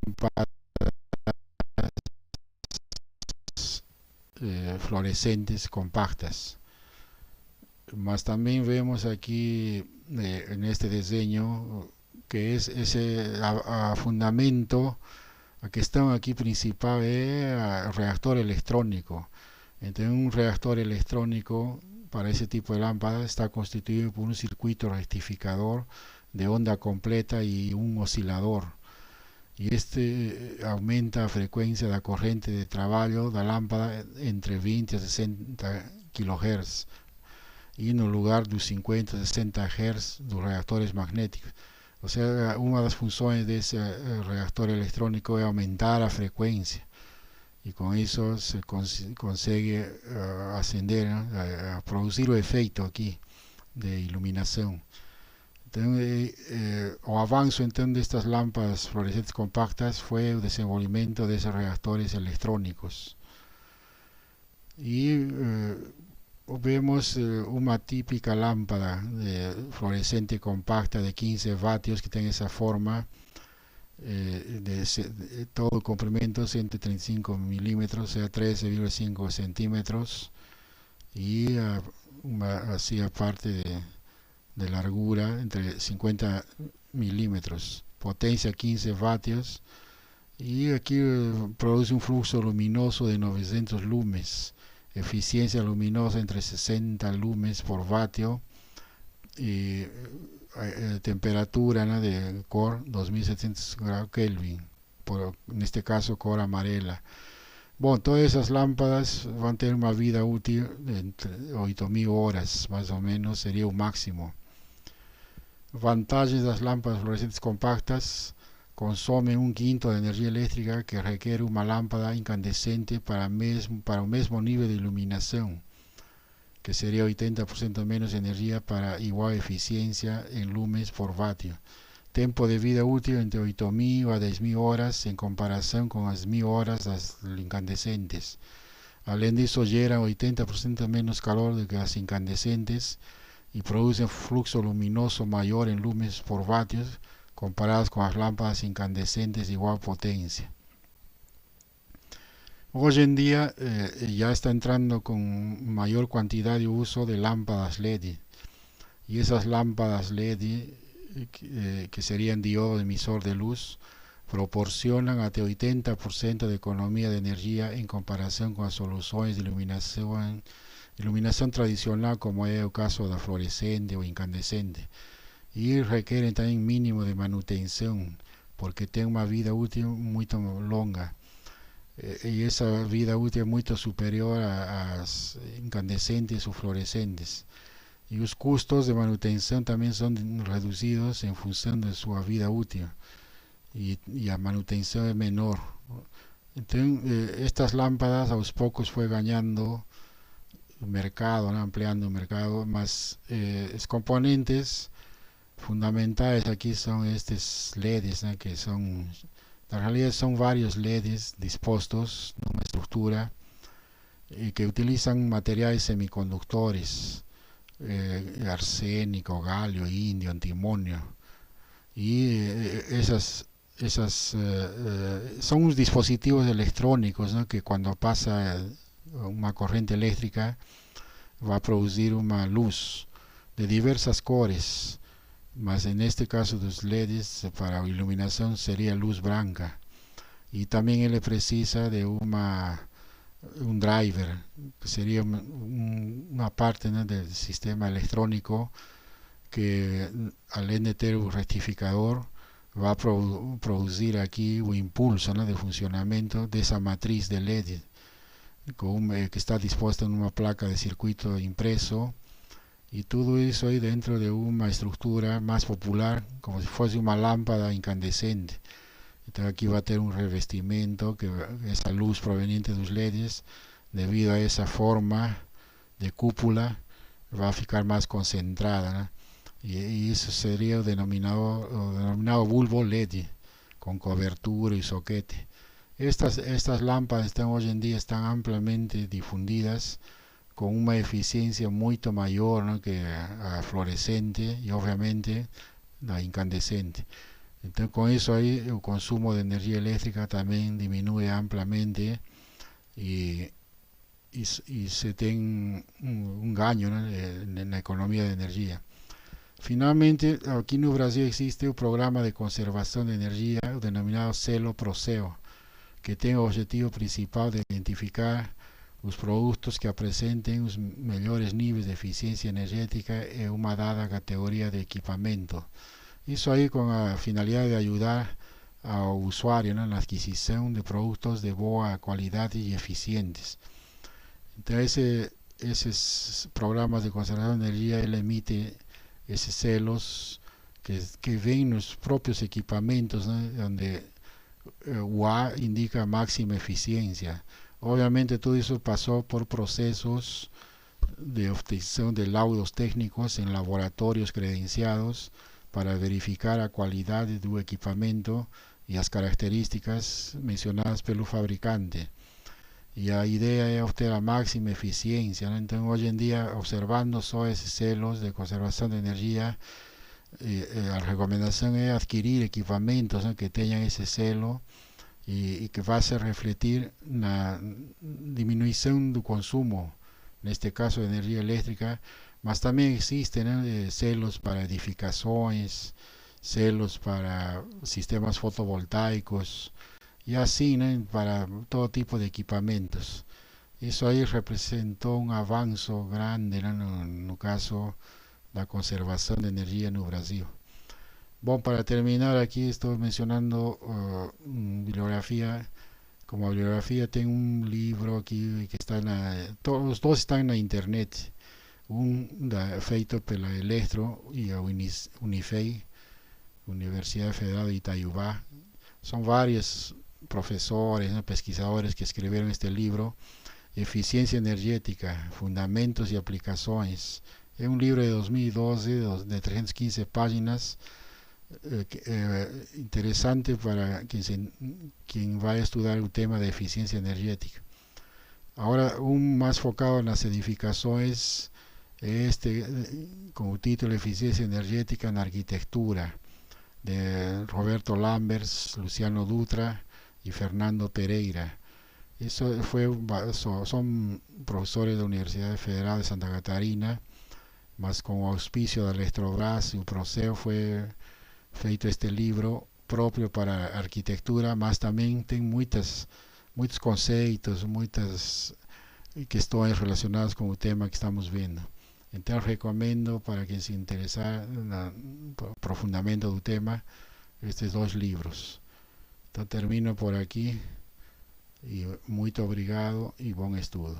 lámparas fluorescentes compactas. Más también vemos aquí en este diseño que es ese fundamento que está aquí principal, es reactor electrónico. Entonces un reactor electrónico para ese tipo de lámpara está constituido por un circuito rectificador de onda completa y un oscilador, y este aumenta la frecuencia de la corriente de trabajo de la lámpara entre 20 a 60 kHz, y en el lugar de 50 a 60 Hz de los reactores magnéticos. O sea, una de las funciones de ese reactor electrónico es aumentar la frecuencia, y con eso se consigue ascender, ¿no?, a producir el efecto aquí de iluminación. Entonces, el avance entonces de estas lámparas fluorescentes compactas fue el desenvolvimiento de esos reactores electrónicos. Y vemos una típica lámpara fluorescente compacta de 15 vatios que tiene esa forma, de todo el comprimento 135 milímetros, o sea 13,5 centímetros, y así aparte de largura entre 50 milímetros, potencia 15 vatios, y aquí produce un flujo luminoso de 900 lumens, eficiencia luminosa entre 60 lumens por vatio, y temperatura, ¿no?, de core 2700 grados Kelvin, en este caso core amarela. Bueno, todas esas lámparas van a tener una vida útil de entre 8000 horas, más o menos, sería un máximo. Vantajes de las lámparas fluorescentes compactas: consumen un quinto de energía eléctrica que requiere una lámpara incandescente para el mismo nivel de iluminación, que sería 80% menos energía para igual eficiencia en lumens por vatio. Tempo de vida útil entre 8.000 a 10.000 horas en comparação com as 1.000 horas das incandescentes. Além disso, geram 80% menos calor do que as incandescentes e producem fluxo luminoso maior em lumens por vatios comparados com as lâmpadas incandescentes de igual potência. Hoje em dia já está entrando com maior quantidade de uso de lâmpadas LED. E essas lâmpadas LED, que serían diodo emisor de luz, proporcionan até 80% de economia de energia em comparação com as soluções de iluminação tradicional, como é o caso da fluorescente ou incandescente. E requerem também mínimo de manutenção, porque tem uma vida útil muito longa. E essa vida útil é muito superior às incandescentes ou fluorescentes. E os custos de manutenção também são reduzidos em função de sua vida útil. E a manutenção é menor. Então, estas lâmpadas aos poucos foi ganhando mercado, né? Ampliando o mercado, mas os componentes fundamentais aqui são estes LEDs, né? Que são, na realidade, são vários LEDs dispostos numa estrutura e que utilizam materiais semicondutores, arsênico, galio, indio, antimonio. E são uns dispositivos electrónicos, ¿no? Que quando passa uma corrente elétrica vai produzir uma luz de diversas cores, mas neste caso dos LEDs, para a iluminação seria luz branca. E também ele precisa de um driver, que seria uma parte, né, do sistema eletrônico que, além de ter o retificador, vai produzir aqui o impulso, né, de funcionamento dessa matriz de LED que está disposta em uma placa de circuito impreso, e tudo isso aí dentro de uma estrutura mais popular, como se fosse uma lâmpada incandescente. Então aqui vai ter um revestimento, que essa luz proveniente dos LEDs, devido a essa forma de cúpula, vai ficar mais concentrada, né? E isso seria o denominado bulbo LED, com cobertura e soquete. Estas lâmpadas hoje em dia estão amplamente difundidas, com uma eficiência muito maior, ¿no? Que a fluorescente e, obviamente, a incandescente. Então, com isso aí, o consumo de energia elétrica também diminui amplamente e se tem um ganho, né, na economia de energia. Finalmente, aqui no Brasil existe o programa de conservação de energia, o denominado Selo Proceo, que tem o objetivo principal de identificar os produtos que apresentem os melhores níveis de eficiência energética em uma dada categoria de equipamento. Isso aí com a finalidade de ajudar ao usuário, né, na aquisição de produtos de boa qualidade e eficientes. Então, esses programas de conservação de energia, ele emite esses selos que vêm nos próprios equipamentos, né, onde o A indica máxima eficiência. Obviamente, tudo isso passou por processos de obtenção de laudos técnicos em laboratórios credenciados para verificar a qualidade do equipamento e as características mencionadas pelo fabricante. E a ideia é obter a máxima eficiência, né? Então, hoje em dia, observando só esses selos de conservação de energia, a recomendação é adquirir equipamentos, né, que tenham esse selo e que vá se refletir na diminuição do consumo, neste caso de energia elétrica, mas também existem, né, selos para edificações, selos para sistemas fotovoltaicos e assim, né, para todo tipo de equipamentos. Isso aí representou um avanço grande, né, no caso da conservação de energia no Brasil. Bom, para terminar aqui estou mencionando bibliografia. Como a bibliografia tem um livro aqui que está os dois estão na internet. Feito pela Electro e a Unifei, Universidade Federal de Itaiubá. São vários professores, né, pesquisadores que escreveram este livro, Eficiência Energética, Fundamentos e Aplicações. É um livro de 2012, de 315 páginas, interessante para quien vaya a estudiar un tema de eficiencia energética. Ahora, un más focado en las edificaciones, con el título Eficiencia energética en arquitectura, de Roberto Lambers, Luciano Dutra y Fernando Pereira. Son profesores de la Universidad Federal de Santa Catarina, más con auspicio de Electrobras y Proceo fue feito este livro próprio para arquitectura, mas também tem muitos conceitos, muitas questões relacionadas com o tema que estamos vendo. Então recomendo para quem se interessar no aprofundamento do tema estes dois livros. Então termino por aqui e muito obrigado e bom estudo.